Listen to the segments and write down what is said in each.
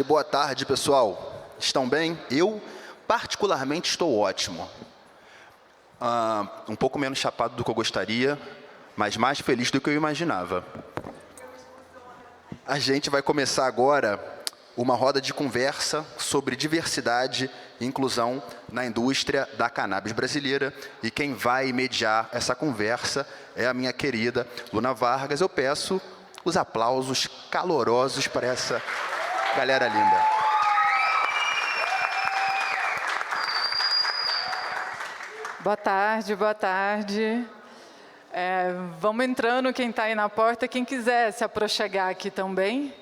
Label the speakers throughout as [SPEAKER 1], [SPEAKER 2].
[SPEAKER 1] Boa tarde, pessoal. Estão bem? Eu, particularmente, estou ótimo. Um pouco menos chapado do que eu gostaria, mas mais feliz do que eu imaginava. A gente vai começar agora uma roda de conversa sobre diversidade e inclusão na indústria da cannabis brasileira. E quem vai mediar essa conversa é a minha querida Luna Vargas. Eu peço os aplausos calorosos para essa galera linda.
[SPEAKER 2] Boa tarde, boa tarde. Vamos entrando, quem está aí na porta. Quem quiser se aproxegar aqui também,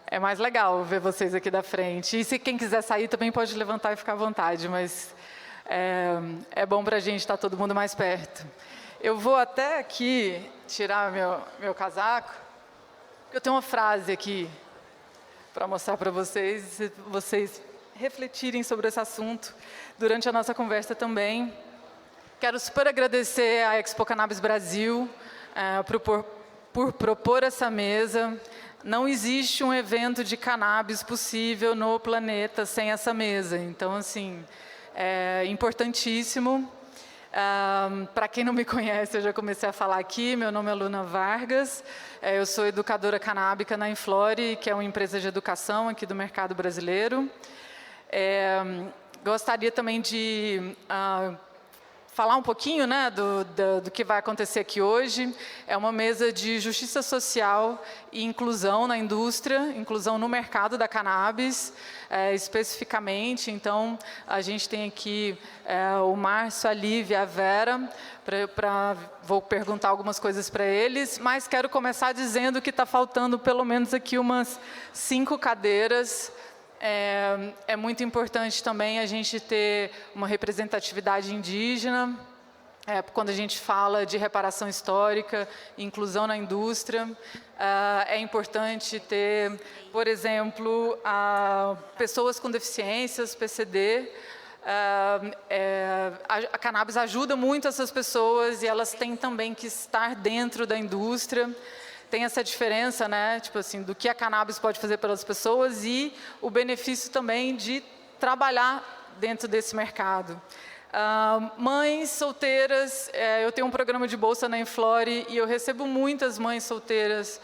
[SPEAKER 2] é mais legal ver vocês aqui da frente. E se quem quiser sair também pode levantar e ficar à vontade, mas é bom para a gente estar todo mundo mais perto. Eu vou até aqui tirar meu casaco, porque eu tenho uma frase aqui para mostrar para vocês, e vocês refletirem sobre esse assunto durante a nossa conversa também. Quero super agradecer à Expo Cannabis Brasil por propor essa mesa. Não existe um evento de cannabis possível no planeta sem essa mesa. Então, assim, é importantíssimo. Para quem não me conhece, eu já comecei a falar aqui, meu nome é Luna Vargas, eu sou educadora canábica na Inflore, que é uma empresa de educação aqui do mercado brasileiro. Gostaria também de falar um pouquinho, né, do que vai acontecer aqui hoje. É uma mesa de justiça social e inclusão na indústria, inclusão no mercado da cannabis, especificamente. Então, a gente tem aqui o Márcio, a Lívia, a Vera, vou perguntar algumas coisas para eles, mas quero começar dizendo que está faltando pelo menos aqui umas 5 cadeiras. É muito importante também a gente ter uma representatividade indígena, quando a gente fala de reparação histórica, inclusão na indústria. É importante ter, por exemplo, pessoas com deficiências, PCD. A cannabis ajuda muito essas pessoas e elas têm também que estar dentro da indústria. Tem essa diferença, né, tipo assim, do que a cannabis pode fazer pelas pessoas e o benefício também de trabalhar dentro desse mercado. Mães solteiras, eu tenho um programa de bolsa na Inflore e eu recebo muitas mães solteiras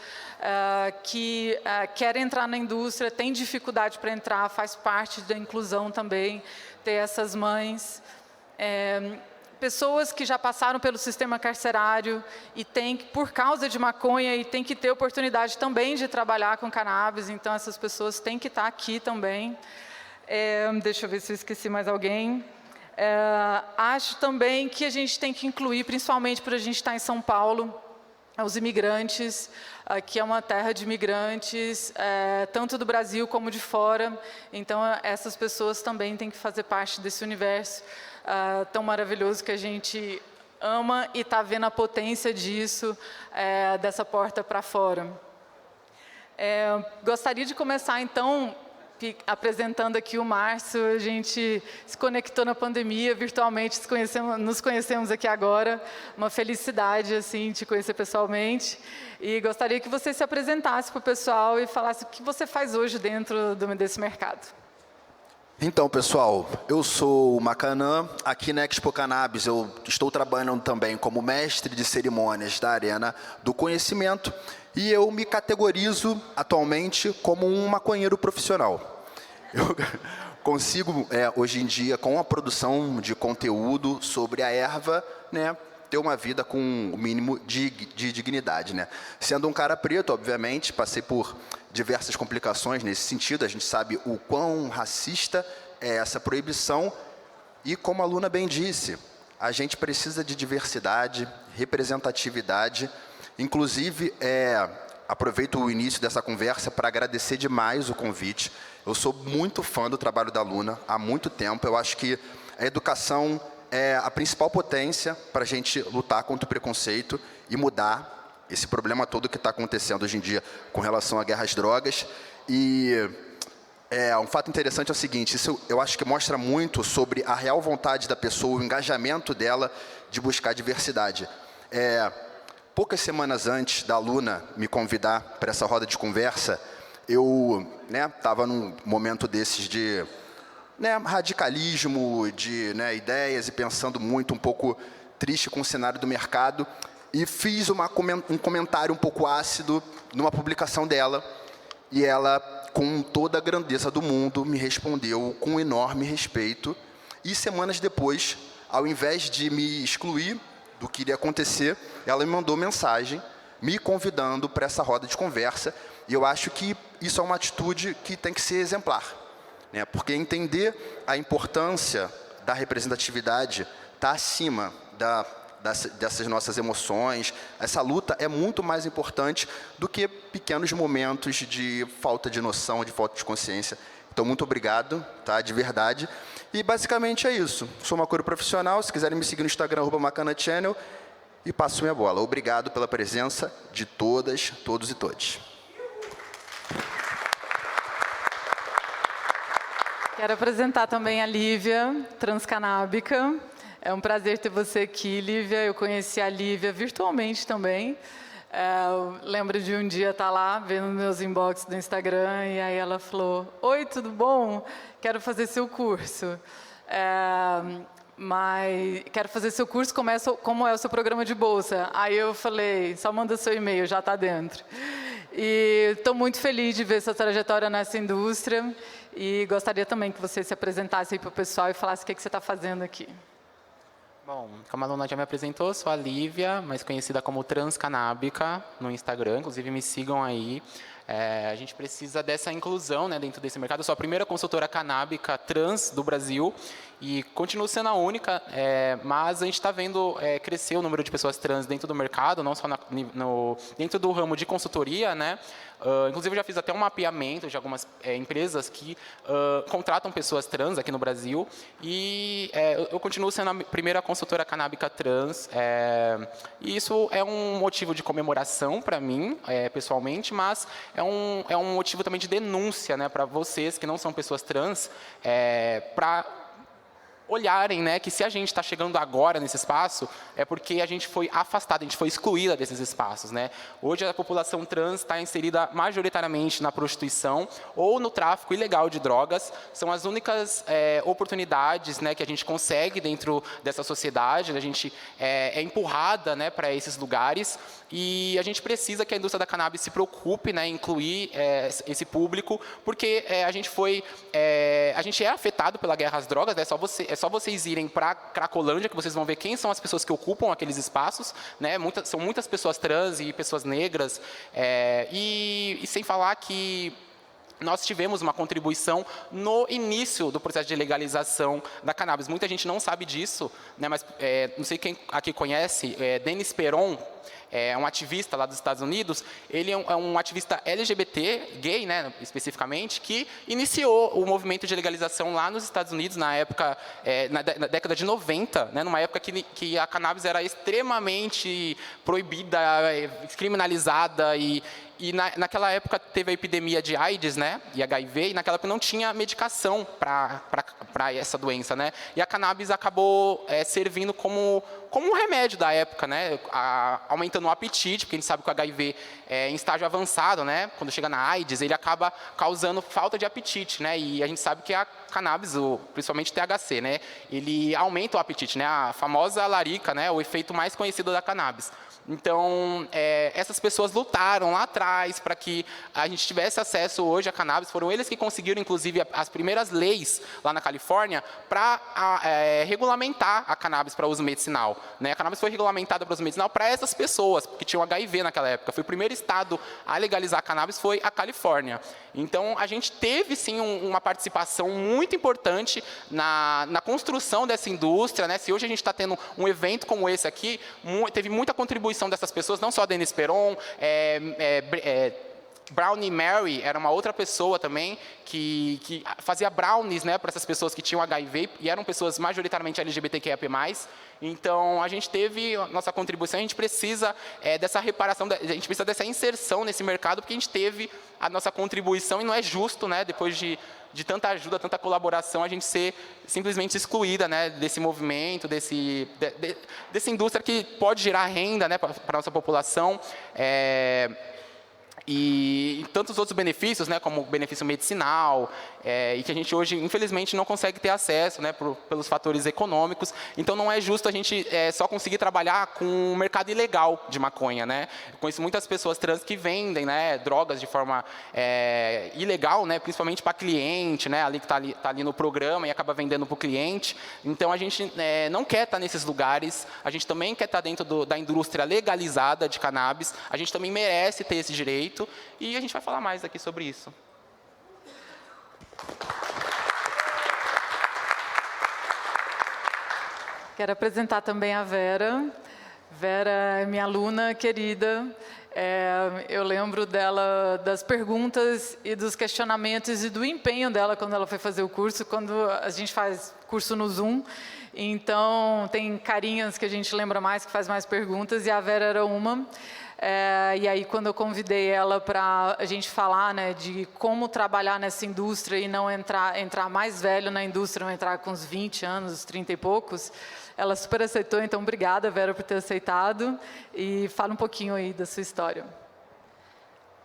[SPEAKER 2] que querem entrar na indústria, têm dificuldade para entrar, faz parte da inclusão também, ter essas mães. Pessoas que já passaram pelo sistema carcerário e têm, por causa de maconha, e têm que ter oportunidade também de trabalhar com cannabis, então essas pessoas têm que estar aqui também. Deixa eu ver se eu esqueci mais alguém. Acho também que a gente tem que incluir, principalmente por a gente estar em São Paulo, os imigrantes. Aqui é uma terra de imigrantes, tanto do Brasil como de fora, então essas pessoas também têm que fazer parte desse universo tão maravilhoso que a gente ama e está vendo a potência disso, dessa porta para fora. Gostaria de começar, então, apresentando aqui o Márcio. A gente se conectou na pandemia, virtualmente nos conhecemos aqui agora. Uma felicidade, assim, te conhecer pessoalmente. E gostaria que você se apresentasse para o pessoal e falasse o que você faz hoje dentro desse mercado.
[SPEAKER 1] Então, pessoal, eu sou o Macanã. Aqui na Expo Cannabis eu estou trabalhando também como mestre de cerimônias da Arena do Conhecimento e eu me categorizo atualmente como um maconheiro profissional. Eu consigo, hoje em dia, com a produção de conteúdo sobre a erva, né, ter uma vida com o mínimo de dignidade, né? Sendo um cara preto, obviamente, passei por diversas complicações nesse sentido. A gente sabe o quão racista é essa proibição e, como a Luna bem disse, a gente precisa de diversidade, representatividade. Inclusive, aproveito o início dessa conversa para agradecer demais o convite. Eu sou muito fã do trabalho da Luna há muito tempo. Eu acho que a educação é a principal potência para a gente lutar contra o preconceito e mudar esse problema todo que está acontecendo hoje em dia com relação à guerra às drogas. E um fato interessante é o seguinte: isso eu acho que mostra muito sobre a real vontade da pessoa, o engajamento dela de buscar diversidade. Poucas semanas antes da Luna me convidar para essa roda de conversa, eu estava num momento desses de radicalismo, de ideias e pensando muito, um pouco triste com o cenário do mercado, e fiz um comentário um pouco ácido numa publicação dela, e ela, com toda a grandeza do mundo, me respondeu com um enorme respeito, e semanas depois, ao invés de me excluir do que iria acontecer, ela me mandou mensagem me convidando para essa roda de conversa, e eu acho que isso é uma atitude que tem que ser exemplar, porque entender a importância da representatividade está acima dessas nossas emoções. Essa luta é muito mais importante do que pequenos momentos de falta de noção, de falta de consciência. Então, muito obrigado, tá? De verdade. E, basicamente, é isso. Sou maconheiro profissional. Se quiserem me seguir no Instagram, @macanachannel, e passo minha bola. Obrigado pela presença de todas, todos e todes.
[SPEAKER 2] Quero apresentar também a Lívia, transcanábica. É um prazer ter você aqui, Lívia. Eu conheci a Lívia virtualmente também. Eu lembro de um dia estar lá, vendo meus inbox do Instagram, e aí ela falou: "Oi, tudo bom? Quero fazer seu curso. Mas quero fazer seu curso, como é o seu programa de bolsa?" Aí eu falei: "Só manda seu e-mail, já está dentro." E estou muito feliz de ver sua trajetória nessa indústria, e gostaria também que você se apresentasse aí para o pessoal e falasse o que você está fazendo aqui.
[SPEAKER 3] Bom, como a Luna já me apresentou, sou a Lívia, mais conhecida como Transcanábica no Instagram, inclusive me sigam aí. A gente precisa dessa inclusão dentro desse mercado. Eu sou a primeira consultora canábica trans do Brasil e continuo sendo a única, mas a gente está vendo crescer o número de pessoas trans dentro do mercado, não só dentro do ramo de consultoria, inclusive, eu já fiz até um mapeamento de algumas empresas que contratam pessoas trans aqui no Brasil, e eu continuo sendo a primeira consultora canábica trans, e isso é um motivo de comemoração para mim, pessoalmente, mas é um motivo também de denúncia para vocês que não são pessoas trans, para olharem, que se a gente está chegando agora nesse espaço, é porque a gente foi afastada, a gente foi excluída desses espaços, Hoje a população trans está inserida majoritariamente na prostituição ou no tráfico ilegal de drogas. São as únicas oportunidades, que a gente consegue dentro dessa sociedade. A gente é empurrada, para esses lugares, e a gente precisa que a indústria da cannabis se preocupe, em incluir esse público, porque a gente é afetado pela guerra às drogas. É só vocês irem para Cracolândia que vocês vão ver quem são as pessoas que ocupam aqueles espaços, são muitas pessoas trans e pessoas negras, e sem falar que nós tivemos uma contribuição no início do processo de legalização da cannabis. Muita gente não sabe disso, mas não sei quem aqui conhece, Denis Peron, é um ativista lá dos Estados Unidos. Ele é um ativista LGBT, gay, especificamente, que iniciou o movimento de legalização lá nos Estados Unidos, na época, na década de 90, numa época que a cannabis era extremamente proibida, criminalizada, e naquela época teve a epidemia de AIDS, e HIV, e naquela época não tinha medicação para essa doença, E a cannabis acabou servindo como um remédio da época, aumentando o apetite, porque a gente sabe que o HIV em estágio avançado, quando chega na AIDS, ele acaba causando falta de apetite, e a gente sabe que a cannabis, principalmente o THC, ele aumenta o apetite, a famosa larica, o efeito mais conhecido da cannabis. Então, essas pessoas lutaram lá atrás para que a gente tivesse acesso hoje à cannabis. Foram eles que conseguiram, inclusive, as primeiras leis lá na Califórnia para regulamentar a cannabis para uso medicinal. A cannabis foi regulamentada para uso medicinal para essas pessoas que tinham HIV naquela época. Foi o primeiro estado a legalizar a cannabis, foi a Califórnia. Então, a gente teve, sim, uma participação muito importante na construção dessa indústria. Se hoje a gente está tendo um evento como esse aqui, teve muita contribuição dessas pessoas, não só a Denis Peron, Brownie Mary era uma outra pessoa também que fazia brownies, para essas pessoas que tinham HIV, e eram pessoas majoritariamente LGBTQIA+. Então, a gente teve a nossa contribuição. A gente precisa dessa reparação, a gente precisa dessa inserção nesse mercado, porque a gente teve a nossa contribuição, e não é justo, depois de tanta ajuda, tanta colaboração, a gente ser simplesmente excluída, desse movimento, dessa indústria que pode gerar renda, para a nossa população. E tantos outros benefícios, né, como o benefício medicinal, e que a gente hoje, infelizmente, não consegue ter acesso, né, pelos fatores econômicos. Então, não é justo a gente só conseguir trabalhar com o mercado ilegal de maconha, né? Eu conheço muitas pessoas trans que vendem, né, drogas de forma ilegal, né, principalmente para cliente, né, ali que está ali no programa e acaba vendendo para o cliente. Então, a gente não quer estar nesses lugares, a gente também quer estar dentro da indústria legalizada de cannabis, a gente também merece ter esse direito. E a gente vai falar mais aqui sobre isso.
[SPEAKER 2] Quero apresentar também a Vera. Vera é minha aluna querida. Eu lembro dela, das perguntas e dos questionamentos e do empenho dela quando ela foi fazer o curso, quando a gente faz curso no Zoom. Então, tem carinhas que a gente lembra mais, que faz mais perguntas, e a Vera era uma. E aí, quando eu convidei ela para a gente falar, né, de como trabalhar nessa indústria e não entrar mais velho na indústria, não entrar com uns 20 anos, 30 e poucos, ela super aceitou. Então, obrigada, Vera, por ter aceitado. E fala um pouquinho aí da sua história.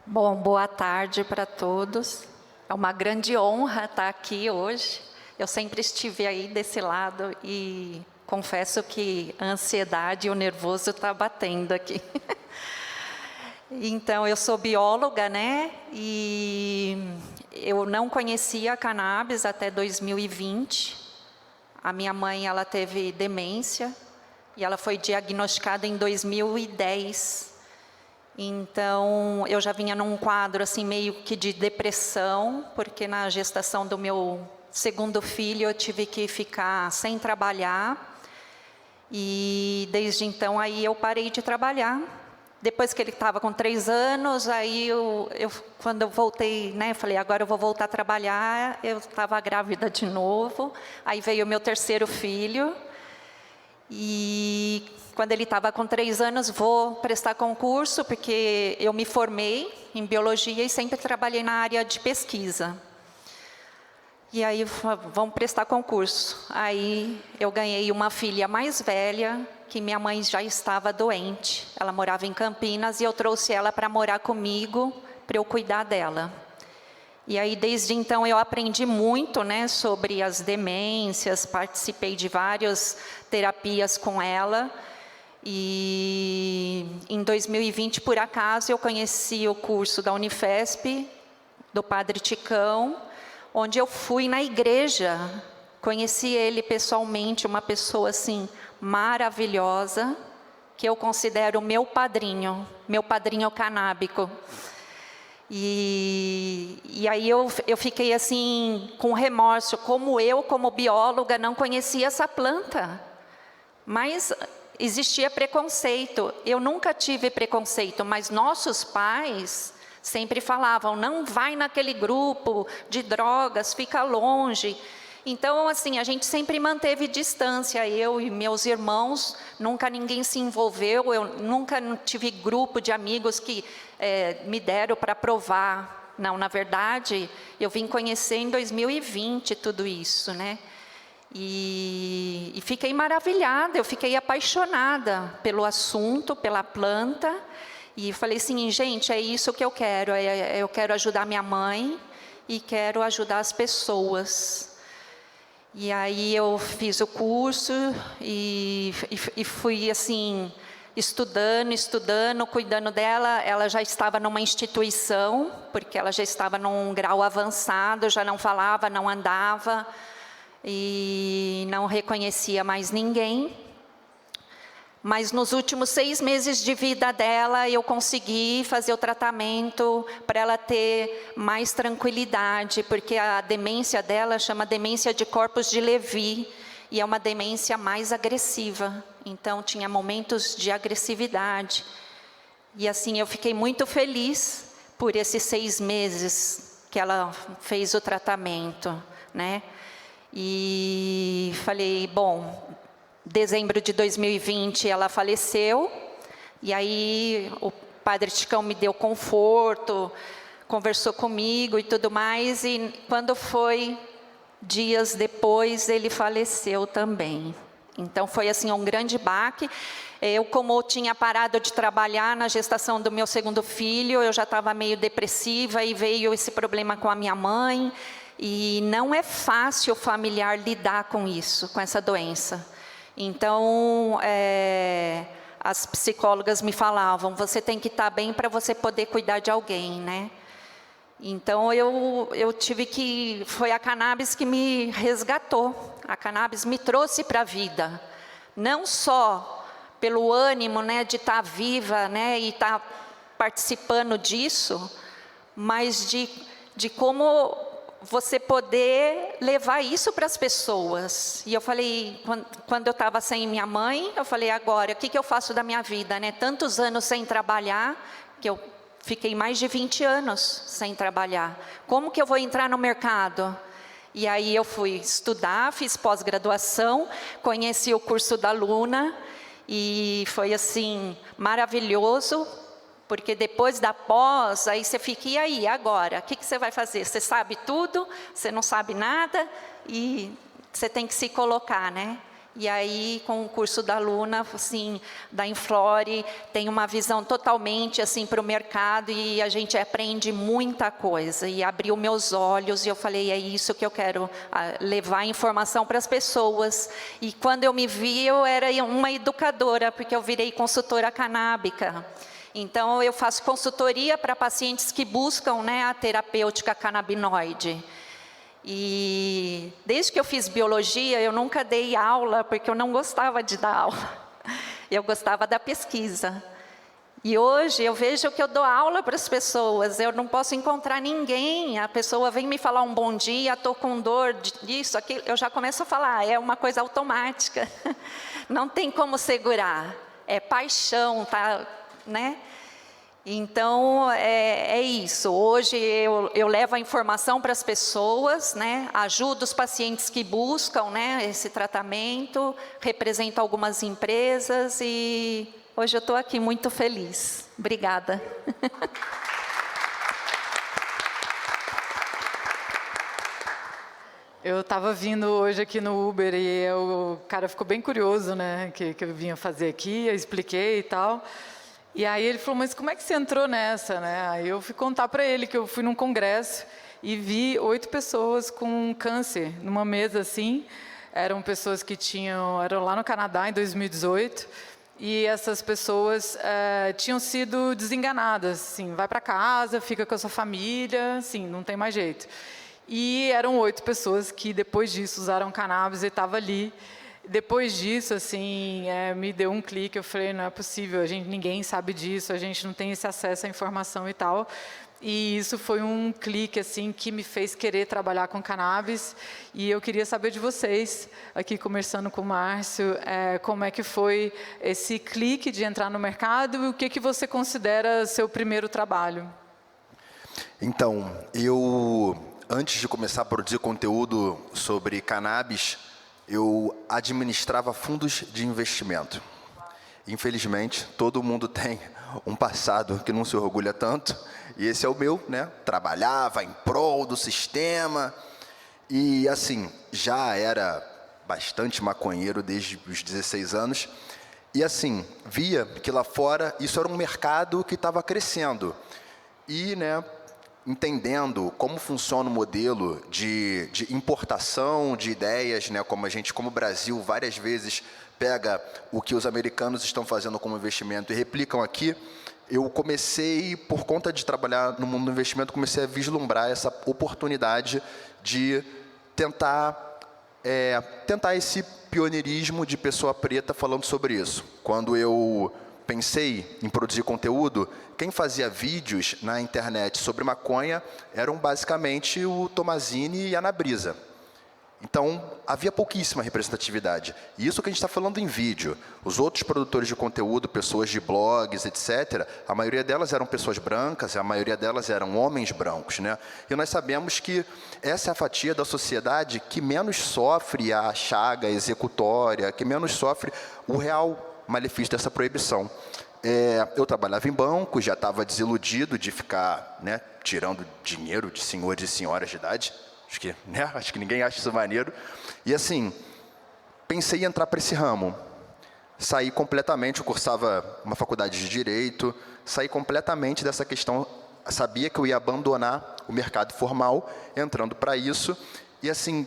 [SPEAKER 4] Bom, boa tarde para todos. É uma grande honra estar aqui hoje. Eu sempre estive aí desse lado e confesso que a ansiedade e o nervoso estão batendo aqui. Então, eu sou bióloga, né? E eu não conhecia a cannabis até 2020. A minha mãe, ela teve demência e ela foi diagnosticada em 2010. Então, eu já vinha num quadro assim meio que de depressão, porque na gestação do meu segundo filho eu tive que ficar sem trabalhar. E desde então aí eu parei de trabalhar. Depois que ele estava com 3 anos, aí quando eu voltei, né, falei, agora eu vou voltar a trabalhar, eu estava grávida de novo, aí veio o meu terceiro filho, e quando ele estava com 3 anos, vou prestar concurso, porque eu me formei em biologia e sempre trabalhei na área de pesquisa. E aí, vamos prestar concurso. Aí, eu ganhei uma filha mais velha, que minha mãe já estava doente. Ela morava em Campinas e eu trouxe ela para morar comigo, para eu cuidar dela. E aí, desde então, eu aprendi muito, né, sobre as demências, participei de várias terapias com ela. E em 2020, por acaso, eu conheci o curso da Unifesp, do Padre Ticão, onde eu fui na igreja, conheci ele pessoalmente, uma pessoa assim maravilhosa, que eu considero meu padrinho canábico. E aí eu fiquei assim com remorso, como bióloga, não conhecia essa planta, mas existia preconceito. Eu nunca tive preconceito, mas nossos pais sempre falavam, não vai naquele grupo de drogas, fica longe. Então, assim, a gente sempre manteve distância, eu e meus irmãos, nunca ninguém se envolveu, eu nunca tive grupo de amigos que me deram para provar. Não, na verdade, eu vim conhecer em 2020 tudo isso, né? E fiquei maravilhada, eu fiquei apaixonada pelo assunto, pela planta. E falei assim, gente, é isso que eu quero. Eu quero ajudar minha mãe e quero ajudar as pessoas. E aí eu fiz o curso e fui assim, estudando, cuidando dela. Ela já estava numa instituição, porque ela já estava num grau avançado, já não falava, não andava e não reconhecia mais ninguém. Mas nos últimos 6 meses de vida dela, eu consegui fazer o tratamento para ela ter mais tranquilidade, porque a demência dela chama demência de corpus de Levy, e é uma demência mais agressiva. Então, tinha momentos de agressividade. E assim, eu fiquei muito feliz por esses 6 meses que ela fez o tratamento, né? E falei, bom, dezembro de 2020 ela faleceu, e aí o Padre Ticão me deu conforto, conversou comigo e tudo mais, e quando foi dias depois ele faleceu também. Então, foi assim um grande baque. Eu, como tinha parado de trabalhar na gestação do meu segundo filho, eu já estava meio depressiva e veio esse problema com a minha mãe. E não é fácil o familiar lidar com isso, com essa doença. Então, as psicólogas me falavam, você tem que estar bem para você poder cuidar de alguém, né? Então, eu tive que... Foi a cannabis que me resgatou. A cannabis me trouxe para a vida. Não só pelo ânimo, né, de estar viva, né, e estar participando disso, mas de como você poder levar isso para as pessoas. E eu falei, quando eu estava sem minha mãe, eu falei, agora, o que eu faço da minha vida, né? Tantos anos sem trabalhar, que eu fiquei mais de 20 anos sem trabalhar. Como que eu vou entrar no mercado? E aí eu fui estudar, fiz pós-graduação, conheci o curso da Luna, e foi assim, maravilhoso, porque depois da pós, aí você fica, e aí, agora? O que você vai fazer? Você sabe tudo, você não sabe nada, e você tem que se colocar, né? E aí, com o curso da Luna, assim, da Inflore, tem uma visão totalmente, assim, para o mercado, e a gente aprende muita coisa, e abriu meus olhos, e eu falei, é isso que eu quero, levar informação para as pessoas. E quando eu me vi, eu era uma educadora, porque eu virei consultora canábica. Então, eu faço consultoria para pacientes que buscam, né, a terapêutica canabinoide. E desde que eu fiz biologia, eu nunca dei aula, porque eu não gostava de dar aula. Eu gostava da pesquisa. E hoje eu vejo que eu dou aula para as pessoas, eu não posso encontrar ninguém, a pessoa vem me falar um bom dia, estou com dor disso, aquilo, eu já começo a falar, é uma coisa automática. Não tem como segurar, é paixão, tá, né? Então, é isso. Hoje eu levo a informação para as pessoas, né? Ajudo os pacientes que buscam, né, esse tratamento, represento algumas empresas e hoje eu estou aqui muito feliz. Obrigada.
[SPEAKER 2] Eu estava vindo hoje aqui no Uber e o cara ficou bem curioso, né, que eu vinha fazer aqui, eu expliquei e tal. E aí ele falou, mas como é que você entrou nessa, né? Aí eu fui contar para ele que eu fui num congresso e vi 8 pessoas com câncer numa mesa assim. Eram pessoas que eram lá no Canadá em 2018 e essas pessoas tinham sido desenganadas, assim, vai para casa, fica com a sua família, assim, não tem mais jeito. E eram 8 pessoas que depois disso usaram cannabis e estavam ali. Depois disso, assim, me deu um clique, eu falei, não é possível, ninguém sabe disso, a gente não tem esse acesso à informação e tal. E isso foi um clique, assim, que me fez querer trabalhar com cannabis. E eu queria saber de vocês, aqui conversando com o Márcio, como é que foi esse clique de entrar no mercado e o que você considera seu primeiro trabalho?
[SPEAKER 1] Então, antes de começar a produzir conteúdo sobre cannabis, eu administrava fundos de investimento. Infelizmente, todo mundo tem um passado que não se orgulha tanto, e esse é o meu, né? Trabalhava em prol do sistema, e assim, já era bastante maconheiro desde os 16 anos, e assim, via que lá fora isso era um mercado que estava crescendo, e, né, entendendo como funciona o modelo de importação de ideias, né, como o Brasil várias vezes pega o que os americanos estão fazendo como investimento e replicam aqui, eu comecei, por conta de trabalhar no mundo do investimento, comecei a vislumbrar essa oportunidade de tentar esse pioneirismo de pessoa preta falando sobre isso. Quando eu pensei em produzir conteúdo, quem fazia vídeos na internet sobre maconha eram basicamente o Tomazini e a Ana Brisa. Então, havia pouquíssima representatividade. E isso que a gente está falando em vídeo. Os outros produtores de conteúdo, pessoas de blogs, etc., a maioria delas eram pessoas brancas, a maioria delas eram homens brancos, né? E nós sabemos que essa é a fatia da sociedade que menos sofre a chaga executória, que menos sofre o real malefício dessa proibição. Eu trabalhava em banco, já estava desiludido de ficar, né, tirando dinheiro de senhores e senhoras de idade. Acho que ninguém acha isso maneiro. E assim, pensei em entrar para esse ramo. Saí completamente, eu cursava uma faculdade de Direito, saí completamente dessa questão, sabia que eu ia abandonar o mercado formal, entrando para isso, e assim,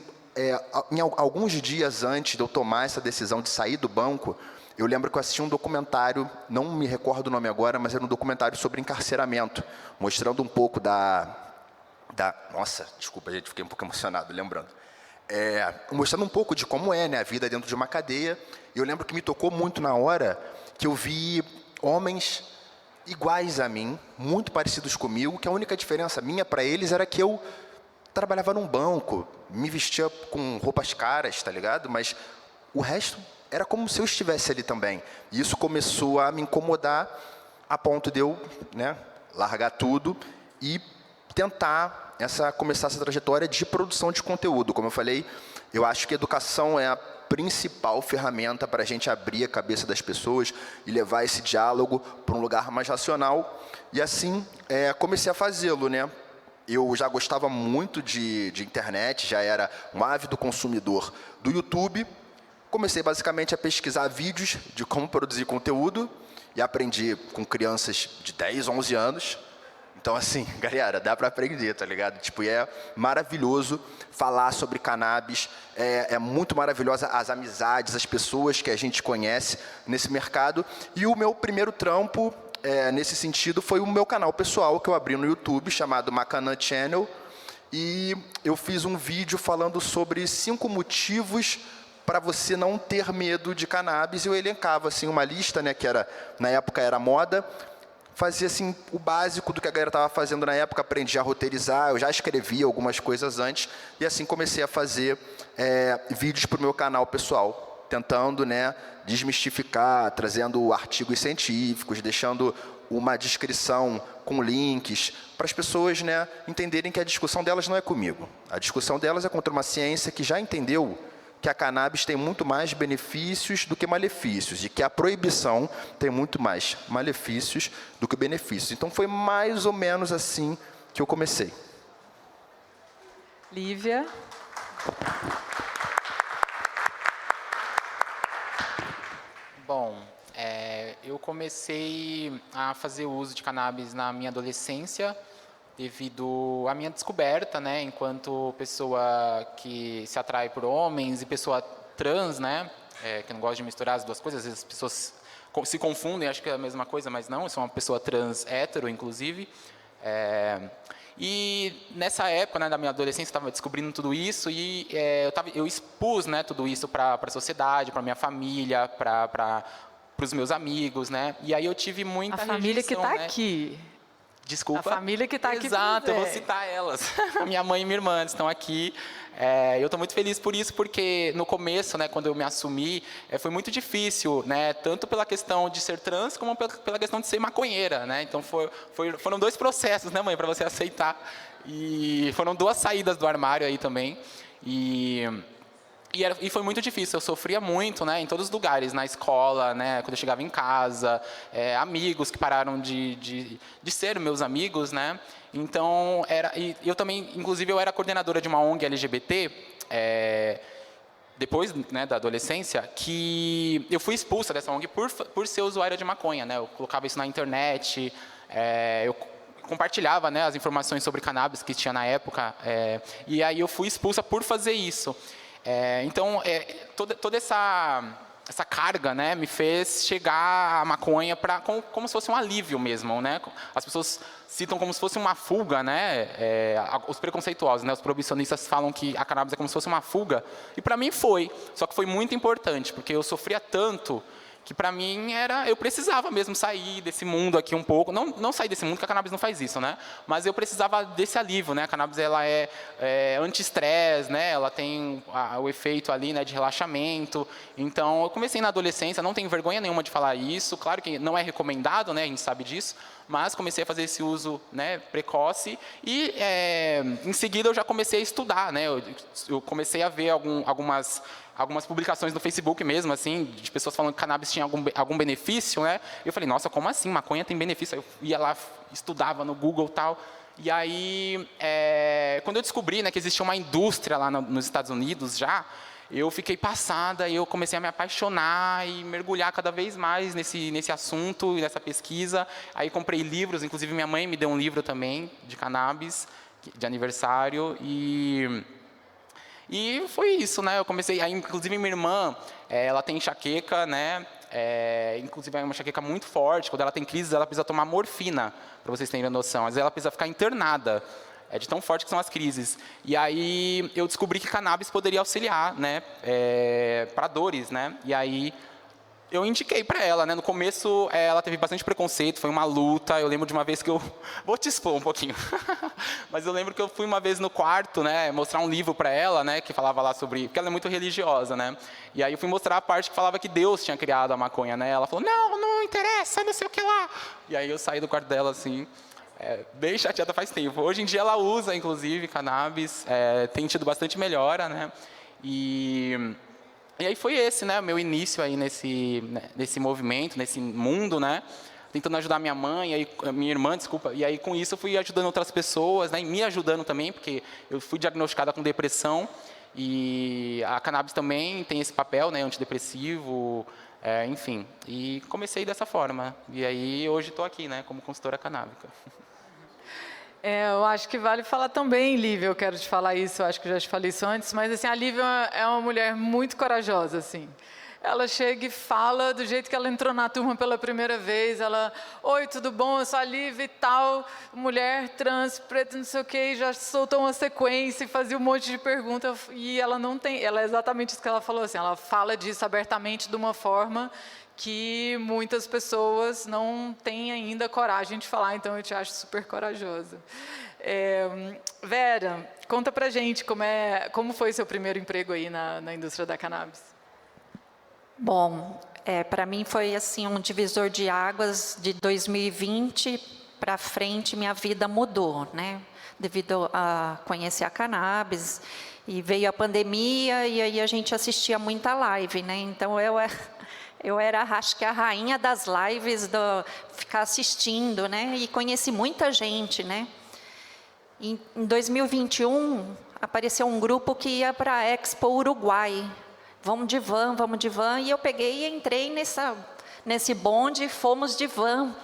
[SPEAKER 1] em alguns dias antes de eu tomar essa decisão de sair do banco, eu lembro que eu assisti um documentário, não me recordo o nome agora, mas era um documentário sobre encarceramento, mostrando um pouco nossa, desculpa, gente, fiquei um pouco emocionado, lembrando. Mostrando um pouco de como é, né, a vida dentro de uma cadeia. E eu lembro que me tocou muito na hora que eu vi homens iguais a mim, muito parecidos comigo, que a única diferença minha para eles era que eu trabalhava num banco, me vestia com roupas caras, tá ligado? Mas o resto era como se eu estivesse ali também. E isso começou a me incomodar a ponto de eu, né, largar tudo e tentar começar essa trajetória de produção de conteúdo. Como eu falei, eu acho que a educação é a principal ferramenta para a gente abrir a cabeça das pessoas e levar esse diálogo para um lugar mais racional. E assim, comecei a fazê-lo, né? Eu já gostava muito de internet, já era um ávido consumidor do YouTube. Comecei basicamente a pesquisar vídeos de como produzir conteúdo e aprendi com crianças de 10, 11 anos. Então, assim, galera, dá para aprender, tá ligado? Tipo, é maravilhoso falar sobre cannabis, é muito maravilhosa as amizades, as pessoas que a gente conhece nesse mercado. E o meu primeiro trampo, nesse sentido, foi o meu canal pessoal que eu abri no YouTube, chamado Macanã Channel. E eu fiz um vídeo falando sobre 5 motivos para você não ter medo de cannabis. Eu elencava assim, uma lista, né, que na época era moda. Fazia assim, o básico do que a galera estava fazendo na época, aprendi a roteirizar, eu já escrevia algumas coisas antes, e assim comecei a fazer vídeos para o meu canal pessoal, tentando, né, desmistificar, trazendo artigos científicos, deixando uma descrição com links, para as pessoas, né, entenderem que a discussão delas não é comigo. A discussão delas é contra uma ciência que já entendeu que a cannabis tem muito mais benefícios do que malefícios, e que a proibição tem muito mais malefícios do que benefícios. Então, foi mais ou menos assim que eu comecei.
[SPEAKER 2] Lívia.
[SPEAKER 3] Bom, eu comecei a fazer uso de cannabis na minha adolescência, devido à minha descoberta, né, enquanto pessoa que se atrai por homens e pessoa trans, né, que eu não gosto de misturar as duas coisas, às vezes as pessoas se confundem, acho que é a mesma coisa, mas não, eu sou uma pessoa trans hétero, inclusive. E nessa época, né, da minha adolescência, eu estava descobrindo tudo isso e eu expus, né, tudo isso para a sociedade, para minha família, para os meus amigos, né, e aí eu tive muita rejeição.
[SPEAKER 2] A família que está,
[SPEAKER 3] né?
[SPEAKER 2] aqui.
[SPEAKER 3] Desculpa.
[SPEAKER 2] A família que está aqui.
[SPEAKER 3] Exato, eu vou citar elas. Minha mãe e minha irmã estão aqui. Eu estou muito feliz por isso, porque no começo, né, quando eu me assumi, foi muito difícil, né, tanto pela questão de ser trans, como pela questão de ser maconheira. Né? Então, foram 2 processos, né, mãe, para você aceitar. E foram 2 saídas do armário aí também. E foi muito difícil, eu sofria muito, né, em todos os lugares, na escola, né, quando eu chegava em casa, amigos que pararam de ser meus amigos, né, então, eu também, inclusive, eu era coordenadora de uma ONG LGBT, depois, né, da adolescência, que eu fui expulsa dessa ONG por ser usuária de maconha, né, eu colocava isso na internet, eu compartilhava, né, as informações sobre cannabis que tinha na época, e aí eu fui expulsa por fazer isso. Então, toda essa carga, né, me fez chegar à maconha como se fosse um alívio mesmo, né? As pessoas citam como se fosse uma fuga, né? Os preconceituosos, né, os proibicionistas falam que a cannabis é como se fosse uma fuga, e para mim foi. Só que foi muito importante, porque eu sofria tanto que para mim eu precisava mesmo sair desse mundo aqui um pouco, não sair desse mundo, porque a cannabis não faz isso, né? Mas eu precisava desse alívio, né? A cannabis, ela é anti-estresse, né? Ela tem o efeito ali, né, de relaxamento. Então, eu comecei na adolescência, não tenho vergonha nenhuma de falar isso, claro que não é recomendado, né? A gente sabe disso, mas comecei a fazer esse uso, né, precoce e em seguida eu já comecei a estudar, né? Eu comecei a ver algumas publicações no Facebook mesmo, assim, de pessoas falando que cannabis tinha algum benefício, né? E eu falei, nossa, como assim? Maconha tem benefício? Eu ia lá, estudava no Google e tal. E aí, quando eu descobri, né, que existia uma indústria lá nos Estados Unidos já, eu fiquei passada e eu comecei a me apaixonar e mergulhar cada vez mais nesse assunto e nessa pesquisa. Aí comprei livros, inclusive minha mãe me deu um livro também de cannabis, de aniversário, e foi isso, né? Eu comecei, aí, inclusive minha irmã, ela tem enxaqueca, né? Inclusive é uma enxaqueca muito forte. Quando ela tem crise, ela precisa tomar morfina, para vocês terem noção. Às vezes ela precisa ficar internada, de tão forte que são as crises. E aí eu descobri que cannabis poderia auxiliar, né? Para dores, né? E aí eu indiquei para ela, né? No começo, ela teve bastante preconceito, foi uma luta. Eu lembro de uma vez que eu... Vou te expor um pouquinho. Mas eu lembro que eu fui uma vez no quarto, né? Mostrar um livro para ela, né? Que falava lá sobre... Porque ela é muito religiosa, né? E aí eu fui mostrar a parte que falava que Deus tinha criado a maconha, né? Ela falou, não interessa, não sei o que lá. E aí eu saí do quarto dela, assim... bem chateada faz tempo. Hoje em dia ela usa, inclusive, cannabis. Tem tido bastante melhora, né? E aí foi esse, né, o meu início aí nesse movimento, nesse mundo, né, tentando ajudar minha mãe, minha irmã, desculpa, e aí com isso eu fui ajudando outras pessoas, né, e me ajudando também, porque eu fui diagnosticada com depressão, e a cannabis também tem esse papel, né, antidepressivo, enfim, e comecei dessa forma, e aí hoje estou aqui, né, como consultora canábica.
[SPEAKER 2] Eu acho que vale falar também, Lívia, eu quero te falar isso, eu acho que eu já te falei isso antes, mas assim, a Lívia é uma mulher muito corajosa, assim. Ela chega e fala do jeito que ela entrou na turma pela primeira vez, ela, oi, tudo bom, eu sou a Lívia e tal, mulher, trans, preta, não sei o quê, e já soltou uma sequência e fazia um monte de perguntas, e ela não tem, ela é exatamente isso que ela falou, assim, ela fala disso abertamente de uma forma que muitas pessoas não têm ainda coragem de falar, então eu te acho super corajosa. Vera, conta pra gente como foi seu primeiro emprego aí na indústria da cannabis.
[SPEAKER 4] Bom, para mim foi assim um divisor de águas. De 2020 para frente, minha vida mudou, né? Devido a conhecer a cannabis, e veio a pandemia, e aí a gente assistia muita live, né? Então eu era, acho que a rainha das lives, ficar assistindo, né? E conheci muita gente, né? Em 2021, apareceu um grupo que ia para a Expo Uruguai. Vamos de van, e eu peguei e entrei nesse bonde, fomos de van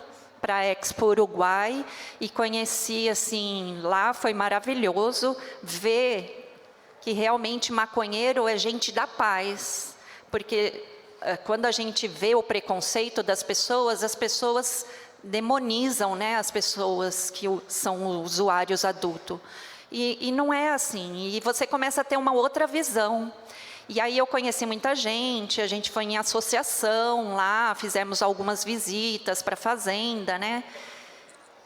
[SPEAKER 4] para a Expo Uruguai, e conheci, assim, lá foi maravilhoso ver que realmente maconheiro é gente da paz, porque quando a gente vê o preconceito das pessoas, as pessoas demonizam, né, as pessoas que são usuários adultos. E não é assim, e você começa a ter uma outra visão. E aí eu conheci muita gente, a gente foi em associação lá, fizemos algumas visitas para a fazenda, né?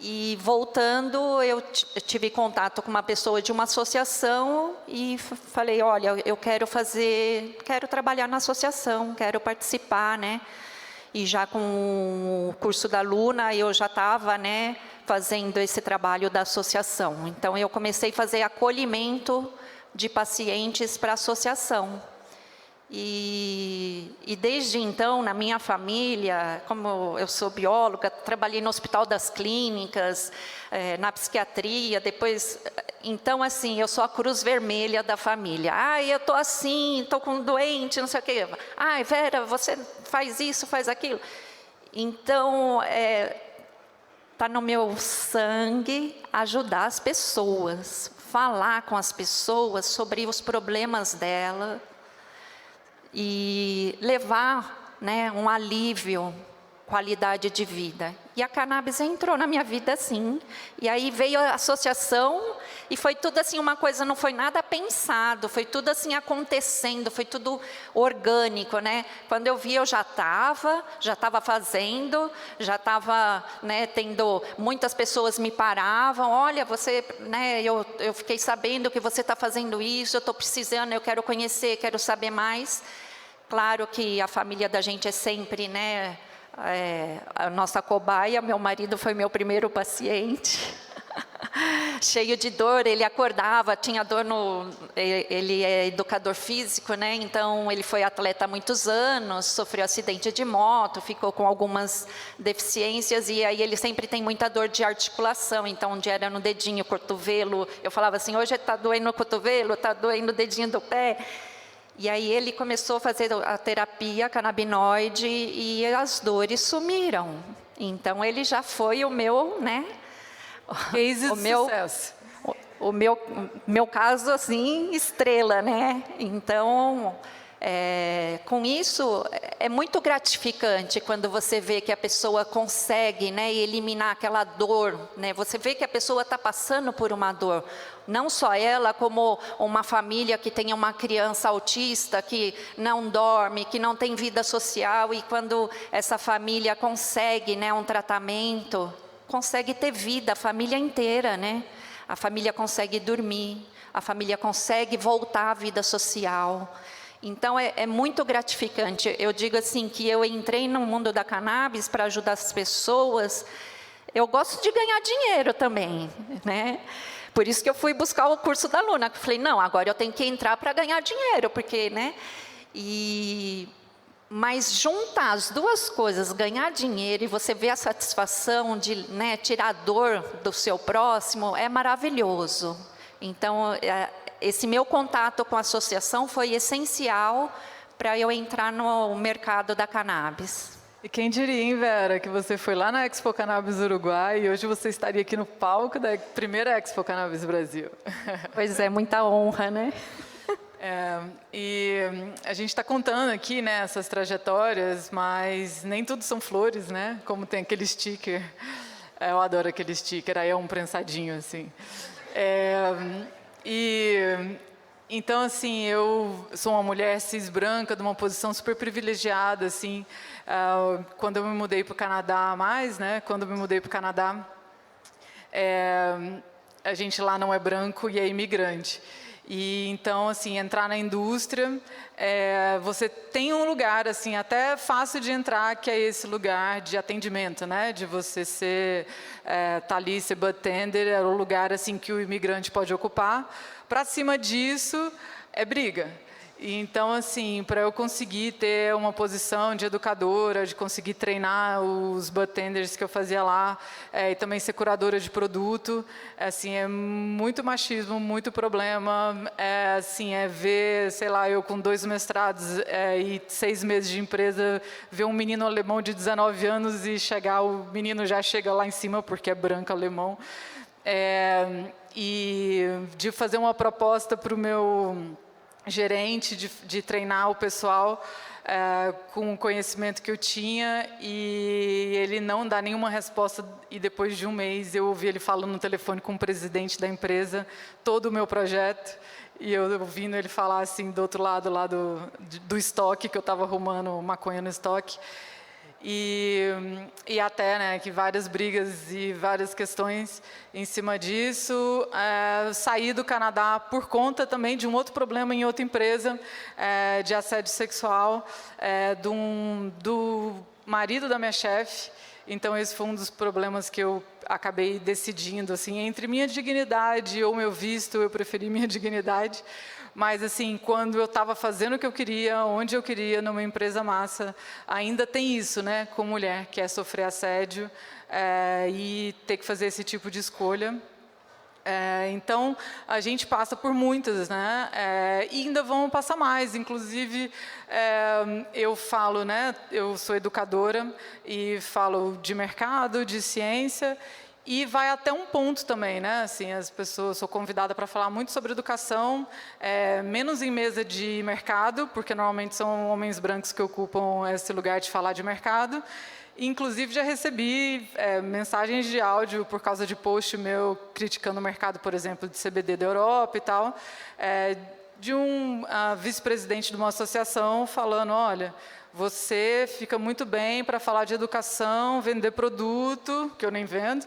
[SPEAKER 4] E voltando, eu tive contato com uma pessoa de uma associação e falei, olha, eu quero trabalhar na associação, quero participar, né? E já com o curso da Luna, eu já estava, né, fazendo esse trabalho da associação. Então, eu comecei a fazer acolhimento de pacientes para a associação. E desde então, na minha família, como eu sou bióloga, trabalhei no Hospital das Clínicas, na psiquiatria, depois... Então, assim, eu sou a cruz vermelha da família. Eu estou assim, estou com doente, não sei o quê. Vera, você faz isso, faz aquilo. Então, está no meu sangue ajudar as pessoas, falar com as pessoas sobre os problemas dela, e levar, né, um alívio, qualidade de vida. E a cannabis entrou na minha vida assim. E aí veio a associação e foi tudo assim, uma coisa, não foi nada pensado, foi tudo assim acontecendo, foi tudo orgânico, né? Quando eu vi, eu já estava fazendo, já estava, né, tendo, muitas pessoas me paravam, olha, você, né, eu fiquei sabendo que você está fazendo isso, eu estou precisando, eu quero conhecer, quero saber mais. Claro que a família da gente é sempre, né, a nossa cobaia. Meu marido foi meu primeiro paciente, cheio de dor, ele acordava, tinha dor ele é educador físico, né, então ele foi atleta há muitos anos, sofreu acidente de moto, ficou com algumas deficiências, e aí ele sempre tem muita dor de articulação, então um dia era no dedinho, cotovelo, eu falava assim, hoje está doendo o cotovelo, está doendo o dedinho do pé. E aí ele começou a fazer a terapia canabinoide e as dores sumiram. Então ele já foi o meu, né?
[SPEAKER 2] Case
[SPEAKER 4] o
[SPEAKER 2] de
[SPEAKER 4] meu,
[SPEAKER 2] sucesso.
[SPEAKER 4] o meu caso assim, estrela, né? Então, com isso é muito gratificante quando você vê que a pessoa consegue, né, eliminar aquela dor, né? Você vê que a pessoa está passando por uma dor, não só ela, como uma família que tem uma criança autista que não dorme, que não tem vida social, e quando essa família consegue, né, um tratamento, consegue ter vida, a família inteira, né? A família consegue dormir, a família consegue voltar à vida social. Então, é muito gratificante. Eu digo assim, que eu entrei no mundo da cannabis para ajudar as pessoas. Eu gosto de ganhar dinheiro também, né? Por isso que eu fui buscar o curso da Luna. Eu falei, não, agora eu tenho que entrar para ganhar dinheiro, porque, né? Mas juntar as duas coisas, ganhar dinheiro e você ver a satisfação de, né, tirar a dor do seu próximo, é maravilhoso. Então, esse meu contato com a associação foi essencial para eu entrar no mercado da cannabis.
[SPEAKER 2] E quem diria, hein, Vera, que você foi lá na Expo Cannabis Uruguai e hoje você estaria aqui no palco da primeira Expo Cannabis Brasil.
[SPEAKER 4] Pois é, muita honra, né?
[SPEAKER 2] E a gente está contando aqui, né, essas trajetórias, mas nem tudo são flores, né? Como tem aquele sticker. Eu adoro aquele sticker, aí é um prensadinho, assim. Então, assim, eu sou uma mulher cis branca, de uma posição super privilegiada, assim. Quando eu me mudei para o Canadá, quando eu me mudei para o Canadá, a gente lá não é branco e é imigrante. E então, assim, entrar na indústria, você tem um lugar, assim, até fácil de entrar, que é esse lugar de atendimento, né? De você ser, tá ali, ser bartender, é o lugar, assim, que o imigrante pode ocupar. Para cima disso, é briga. E então, assim, para eu conseguir ter uma posição de educadora, de conseguir treinar os bartenders que eu fazia lá, e também ser curadora de produto, assim, é muito machismo, muito problema, ver, sei lá, eu com 2 mestrados e 6 meses de empresa, ver um menino alemão de 19 anos e o menino já chega lá em cima porque é branco alemão, e de fazer uma proposta para o meu gerente de treinar o pessoal com o conhecimento que eu tinha, e ele não dá nenhuma resposta, e depois de um mês eu ouvi ele falando no telefone com o presidente da empresa todo o meu projeto, e eu ouvindo ele falar assim do outro lado lá do estoque, que eu estava arrumando maconha no estoque. E até, né, que várias brigas e várias questões em cima disso. Saí do Canadá por conta também de um outro problema em outra empresa, de assédio sexual, do marido da minha chefe. Então, esse foi um dos problemas que eu acabei decidindo, assim, entre minha dignidade ou meu visto, eu preferi minha dignidade. Mas, assim, quando eu estava fazendo o que eu queria, onde eu queria, numa empresa massa, ainda tem isso, né, com mulher, que é sofrer assédio e ter que fazer esse tipo de escolha. Então, a gente passa por muitas, né, e ainda vão passar mais. Inclusive, eu falo, né, eu sou educadora e falo de mercado, de ciência, e vai até um ponto também, né? Assim, as pessoas, sou convidada para falar muito sobre educação, menos em mesa de mercado, porque normalmente são homens brancos que ocupam esse lugar de falar de mercado. Inclusive, já recebi mensagens de áudio por causa de post meu criticando o mercado, por exemplo, de CBD da Europa e tal, de um vice-presidente de uma associação falando, olha, você fica muito bem para falar de educação, vender produto, que eu nem vendo,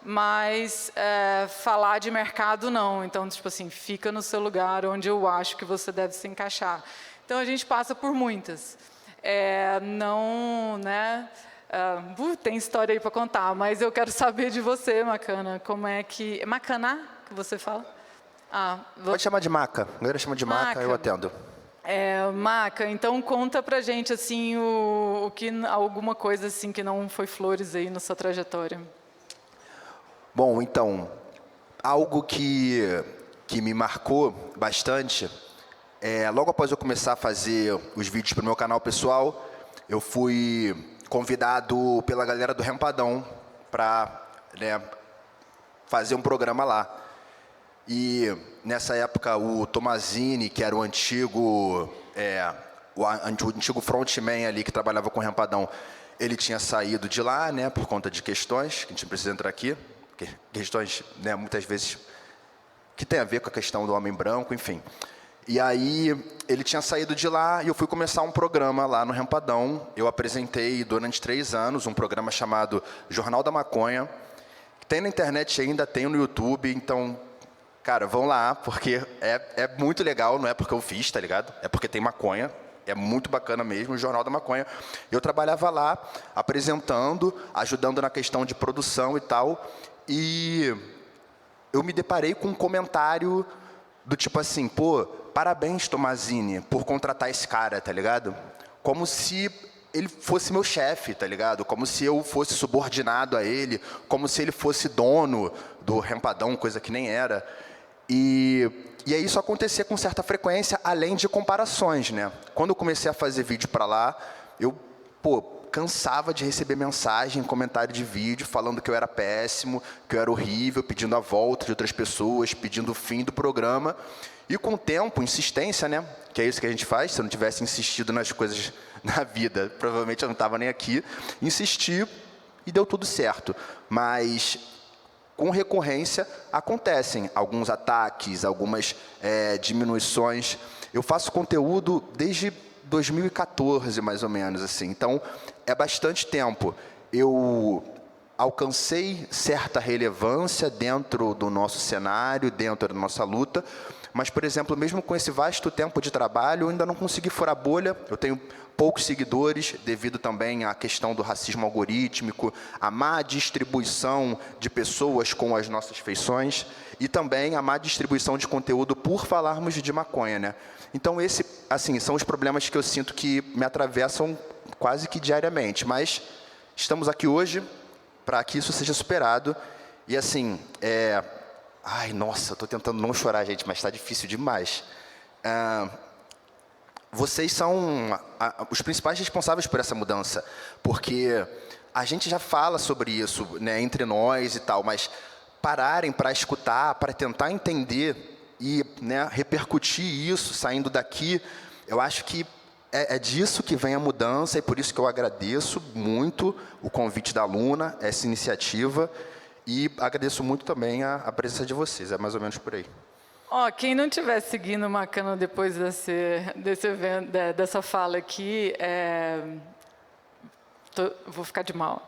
[SPEAKER 2] mas falar de mercado não. Então, tipo assim, fica no seu lugar onde eu acho que você deve se encaixar. Então, a gente passa por muitas. Não, né? Tem história aí para contar, mas eu quero saber de você, Macana, como é que... É Macaná que você fala?
[SPEAKER 1] Pode chamar de Maca. A galera chama de Maca, eu atendo.
[SPEAKER 2] Maca, então conta pra gente assim alguma coisa assim que não foi flores aí na sua trajetória.
[SPEAKER 1] Bom, então, algo que me marcou bastante logo após eu começar a fazer os vídeos para o meu canal pessoal, eu fui convidado pela galera do Rempadão para, né, fazer um programa lá. E nessa época o Tomazini, que era o antigo frontman ali que trabalhava com o Rempadão, ele tinha saído de lá, né, por conta de questões, que a gente não precisa entrar aqui, questões, né, muitas vezes que tem a ver com a questão do homem branco, enfim. E aí ele tinha saído de lá e eu fui começar um programa lá no Rempadão. Eu apresentei durante 3 anos um programa chamado Jornal da Maconha. Tem na internet ainda, tem no YouTube, então, cara, vão lá, porque é muito legal, não é porque eu fiz, tá ligado? É porque tem maconha, é muito bacana mesmo, o Jornal da Maconha. Eu trabalhava lá, apresentando, ajudando na questão de produção e tal, e eu me deparei com um comentário do tipo assim, pô, parabéns, Tomazini, por contratar esse cara, tá ligado? Como se ele fosse meu chefe, tá ligado? Como se eu fosse subordinado a ele, como se ele fosse dono do Rempadão, coisa que nem era. E aí isso acontecia com certa frequência, além de comparações, né? Quando eu comecei a fazer vídeo para lá, eu, cansava de receber mensagem, comentário de vídeo, falando que eu era péssimo, que eu era horrível, pedindo a volta de outras pessoas, pedindo o fim do programa. E com o tempo, insistência, né? Que é isso que a gente faz. Se eu não tivesse insistido nas coisas na vida, provavelmente eu não estava nem aqui. Insisti e deu tudo certo. Mas com recorrência acontecem alguns ataques, algumas diminuições. Eu faço conteúdo desde 2014, mais ou menos, assim. Então, é bastante tempo. Eu alcancei certa relevância dentro do nosso cenário, dentro da nossa luta, mas, por exemplo, mesmo com esse vasto tempo de trabalho, eu ainda não consegui furar a bolha. Eu tenho poucos seguidores, devido também à questão do racismo algorítmico, à má distribuição de pessoas com as nossas feições e também a má distribuição de conteúdo por falarmos de maconha, né? Então, são os problemas que eu sinto que me atravessam quase que diariamente. Mas estamos aqui hoje para que isso seja superado. E, assim, ai, nossa, estou tentando não chorar, gente, mas está difícil demais. Vocês são os principais responsáveis por essa mudança, porque a gente já fala sobre isso, né, entre nós e tal, mas pararem para escutar, para tentar entender e, né, repercutir isso, saindo daqui, eu acho que é disso que vem a mudança, e por isso que eu agradeço muito o convite da Luna, essa iniciativa, e agradeço muito também a presença de vocês, é mais ou menos por aí.
[SPEAKER 2] Quem não estiver seguindo o Macano depois desse evento, dessa fala aqui, vou ficar de mal.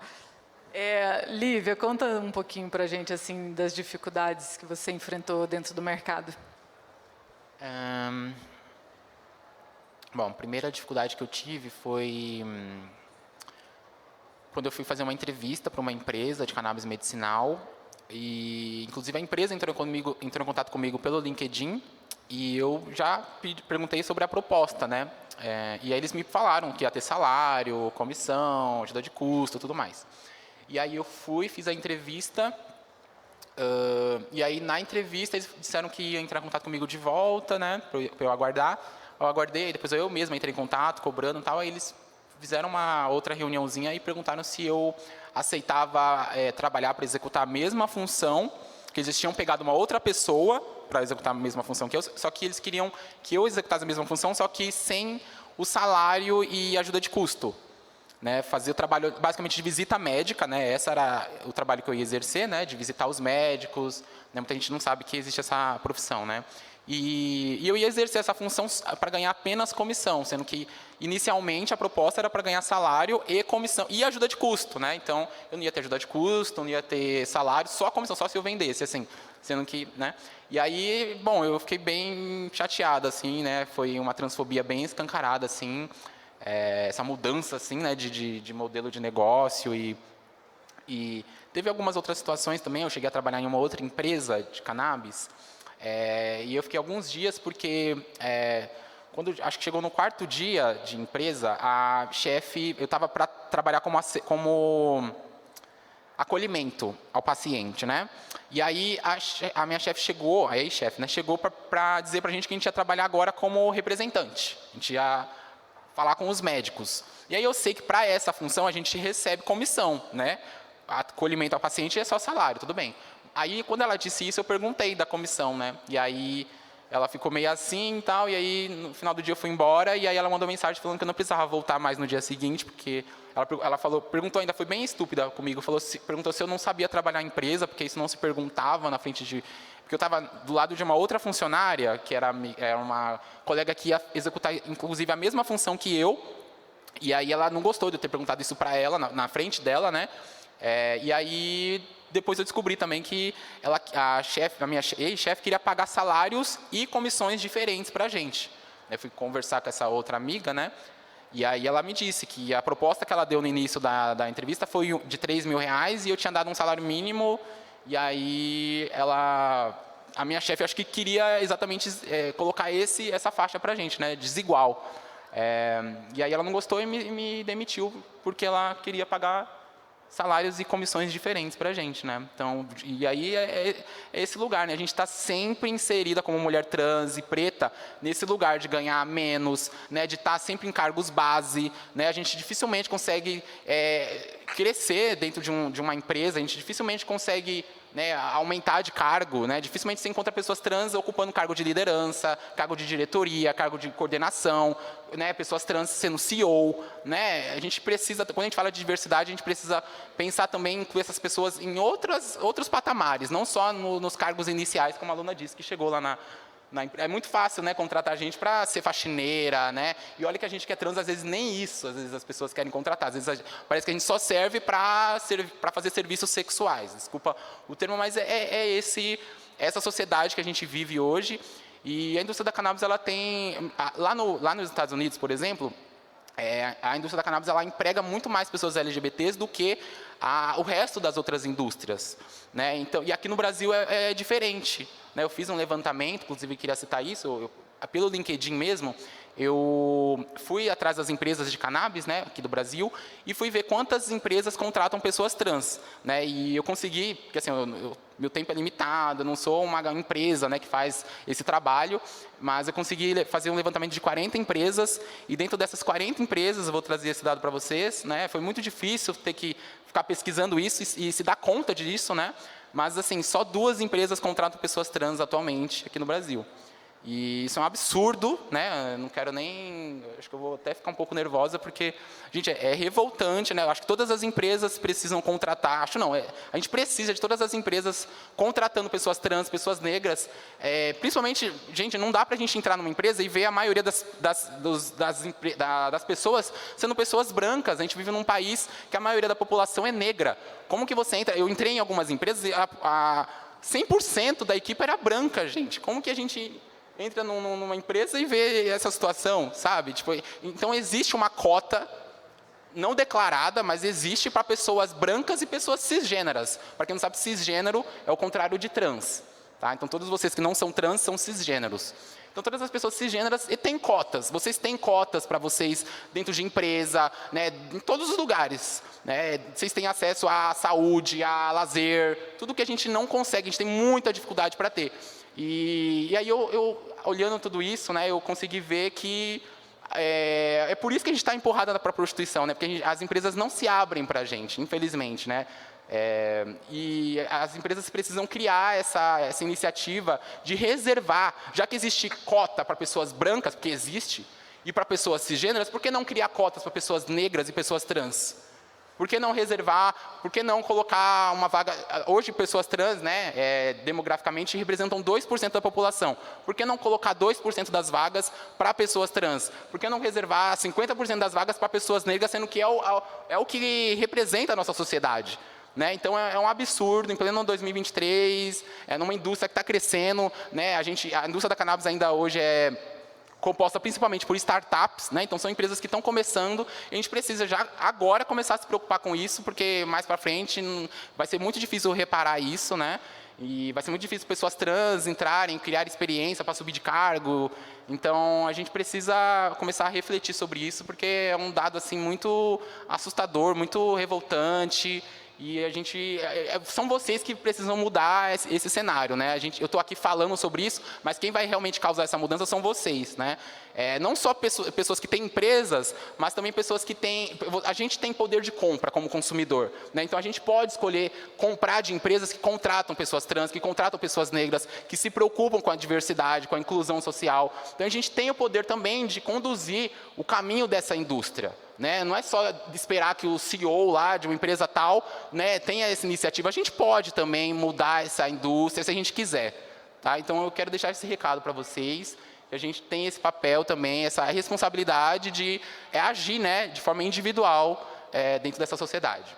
[SPEAKER 2] Lívia, conta um pouquinho para a gente assim, das dificuldades que você enfrentou dentro do mercado.
[SPEAKER 3] Bom, a primeira dificuldade que eu tive foi quando eu fui fazer uma entrevista para uma empresa de cannabis medicinal. E, inclusive, a empresa entrou em contato comigo pelo LinkedIn e eu já perguntei sobre a proposta, né? E aí eles me falaram que ia ter salário, comissão, ajuda de custo, tudo mais. E aí eu fiz a entrevista e aí na entrevista eles disseram que iam entrar em contato comigo de volta, né? Para eu aguardar. Eu aguardei, depois eu mesmo entrei em contato, cobrando e tal, aí eles fizeram uma outra reuniãozinha e perguntaram se eu aceitava trabalhar para executar a mesma função, que eles tinham pegado uma outra pessoa para executar a mesma função que eu, só que eles queriam que eu executasse a mesma função, só que sem o salário e ajuda de custo. Né, fazer o trabalho basicamente de visita médica, né, esse era o trabalho que eu ia exercer, né, de visitar os médicos, né, muita gente não sabe que existe essa profissão, né, e eu ia exercer essa função para ganhar apenas comissão, sendo que inicialmente a proposta era para ganhar salário e comissão e ajuda de custo, né, então eu não ia ter ajuda de custo, não ia ter salário, só comissão, só se eu vendesse, assim, sendo que, né, e aí, bom, eu fiquei bem chateado, assim, né, foi uma transfobia bem escancarada, assim. Essa mudança assim, né, de modelo de negócio e teve algumas outras situações também. Eu cheguei a trabalhar em uma outra empresa de cannabis e eu fiquei alguns dias porque quando acho que chegou no 4º dia de empresa, a chefe, eu estava para trabalhar como acolhimento ao paciente, né? E aí a minha chefe chegou, a ex-chefe, né, chegou para dizer para a gente que a gente ia trabalhar agora como representante. A gente ia falar com os médicos. E aí eu sei que para essa função a gente recebe comissão, né? Acolhimento ao paciente é só salário, tudo bem. Aí quando ela disse isso eu perguntei da comissão, né? E aí ela ficou meio assim e tal, e aí no final do dia eu fui embora, e aí ela mandou mensagem falando que eu não precisava voltar mais no dia seguinte, porque ela perguntou ainda, foi bem estúpida comigo, perguntou se eu não sabia trabalhar em empresa, porque isso não se perguntava na frente de... Porque eu estava do lado de uma outra funcionária, que era uma colega que ia executar, inclusive, a mesma função que eu, e aí ela não gostou de eu ter perguntado isso para ela, na frente dela, né? E aí... Depois eu descobri também que a minha ex-chefe queria pagar salários e comissões diferentes para a gente. Eu fui conversar com essa outra amiga, né? E aí ela me disse que a proposta que ela deu no início da entrevista foi de R$3.000 e eu tinha dado um salário mínimo. E aí a minha chefe, acho que queria exatamente colocar essa faixa para a gente, né? Desigual. E aí ela não gostou e me demitiu porque ela queria pagar salários e comissões diferentes para a gente, né? Então, e aí é esse lugar, né? A gente está sempre inserida como mulher trans e preta nesse lugar de ganhar menos, né? De estar sempre em cargos base, né? A gente dificilmente consegue crescer dentro de uma empresa, a gente dificilmente consegue, né, aumentar de cargo, né? Dificilmente você encontra pessoas trans ocupando cargo de liderança, cargo de diretoria, cargo de coordenação, né? Pessoas trans sendo CEO, né? A gente precisa, quando a gente fala de diversidade, a gente precisa pensar também em incluir essas pessoas em outros patamares, não só nos cargos iniciais, como a aluna disse, que chegou lá é muito fácil, né, contratar gente para ser faxineira, né? E olha que a gente que é trans, às vezes nem isso, às vezes as pessoas querem contratar. Às vezes parece que a gente só serve para fazer serviços sexuais. Desculpa o termo, mas essa sociedade que a gente vive hoje. E a indústria da cannabis, ela tem... Lá nos Estados Unidos, por exemplo, a indústria da cannabis ela emprega muito mais pessoas LGBTs do que o resto das outras indústrias, né? Então, e aqui no Brasil é diferente, né? Eu fiz um levantamento, inclusive queria citar isso, pelo LinkedIn mesmo, eu fui atrás das empresas de cannabis, né, aqui do Brasil, e fui ver quantas empresas contratam pessoas trans, né? E eu consegui, porque assim, meu tempo é limitado, eu não sou uma empresa, né, que faz esse trabalho, mas eu consegui fazer um levantamento de 40 empresas, e dentro dessas 40 empresas, eu vou trazer esse dado para vocês, né? Foi muito difícil ter que ficar pesquisando isso e se dar conta disso, né? Mas assim, só 2 empresas contratam pessoas trans atualmente aqui no Brasil. E isso é um absurdo, né? Não quero nem... Acho que eu vou até ficar um pouco nervosa, porque, gente, é revoltante, né? Eu acho que todas as empresas precisam contratar... Acho não, a gente precisa de todas as empresas contratando pessoas trans, pessoas negras. Principalmente, gente, não dá para a gente entrar numa empresa e ver a maioria das pessoas sendo pessoas brancas. A gente vive num país que a maioria da população é negra. Como que você entra... Eu entrei em algumas empresas e 100% da equipe era branca, gente. Como que a gente... entra numa empresa e vê essa situação, sabe? Tipo, então, existe uma cota não declarada, mas existe para pessoas brancas e pessoas cisgêneras. Para quem não sabe, cisgênero é o contrário de trans. Tá? Então, todos vocês que não são trans são cisgêneros. Então, todas as pessoas cisgêneras têm cotas. Vocês têm cotas para vocês dentro de empresa, né, em todos os lugares. Né? Vocês têm acesso à saúde, a lazer, tudo que a gente não consegue, a gente tem muita dificuldade para ter. E aí, eu olhando tudo isso, né, eu consegui ver que é por isso que a gente está empurrada para a prostituição, né, porque as empresas não se abrem para a gente, infelizmente. Né, e as empresas precisam criar essa iniciativa de reservar, já que existe cota para pessoas brancas, porque existe, e para pessoas cisgêneras, por que não criar cotas para pessoas negras e pessoas trans? Por que não reservar, por que não colocar uma vaga... Hoje, pessoas trans, né, demograficamente, representam 2% da população. Por que não colocar 2% das vagas para pessoas trans? Por que não reservar 50% das vagas para pessoas negras, sendo que é o que representa a nossa sociedade? Né? Então, é um absurdo, em pleno 2023, numa indústria que está crescendo. Né? A indústria da cannabis ainda hoje é composta principalmente por startups, né? Então são empresas que estão começando, e a gente precisa já agora começar a se preocupar com isso, porque mais para frente vai ser muito difícil reparar isso, né? E vai ser muito difícil pessoas trans entrarem, criar experiência para subir de cargo. Então a gente precisa começar a refletir sobre isso, porque é um dado assim muito assustador, muito revoltante. E a gente, são vocês que precisam mudar esse cenário, né? Eu estou aqui falando sobre isso, mas quem vai realmente causar essa mudança são vocês, né? Não só pessoas que têm empresas, mas também pessoas que têm... A gente tem poder de compra como consumidor, né? Então, a gente pode escolher comprar de empresas que contratam pessoas trans, que contratam pessoas negras, que se preocupam com a diversidade, com a inclusão social. Então, a gente tem o poder também de conduzir o caminho dessa indústria, né? Não é só esperar que o CEO lá de uma empresa tal, né, tenha essa iniciativa. A gente pode também mudar essa indústria se a gente quiser. Tá? Então, eu quero deixar esse recado para vocês. A gente tem esse papel também, essa responsabilidade de agir, né, de forma individual dentro dessa sociedade.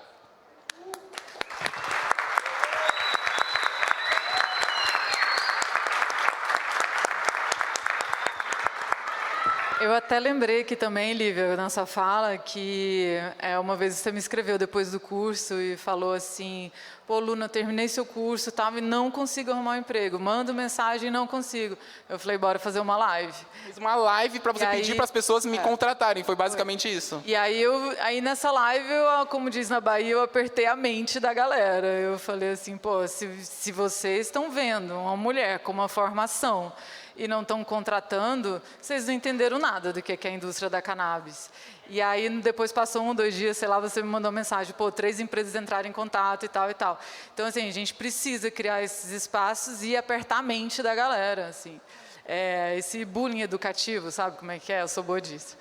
[SPEAKER 2] Eu até lembrei aqui também, Lívia, na sua fala, que uma vez você me escreveu depois do curso e falou assim, pô, Luna, terminei seu curso e não consigo arrumar um emprego, mando mensagem e não consigo. Eu falei, bora fazer uma live.
[SPEAKER 3] Fiz uma live para você pedir para as pessoas me contratarem, foi basicamente isso.
[SPEAKER 2] E aí nessa live, como diz na Bahia, eu apertei a mente da galera. Eu falei assim, pô, se vocês estão vendo uma mulher com uma formação e não estão contratando, vocês não entenderam nada do que é a indústria da cannabis. E aí, depois passou 1, 2 dias, sei lá, você me mandou uma mensagem, pô, 3 empresas entraram em contato e tal e tal. Então, assim, a gente precisa criar esses espaços e apertar a mente da galera, assim. Esse bullying educativo, sabe como é que é? Eu sou boa disso.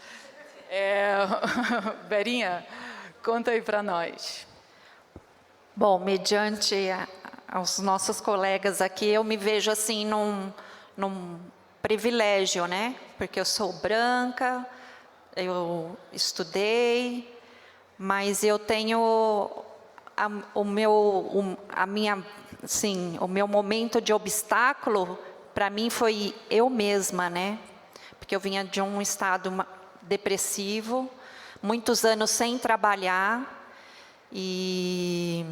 [SPEAKER 2] Berinha, conta aí para nós.
[SPEAKER 4] Bom, mediante aos nossos colegas aqui, eu me vejo assim num privilégio, né? Porque eu sou branca, eu estudei, mas eu tenho o meu momento de obstáculo, para mim foi eu mesma, né? Porque eu vinha de um estado depressivo, muitos anos sem trabalhar, e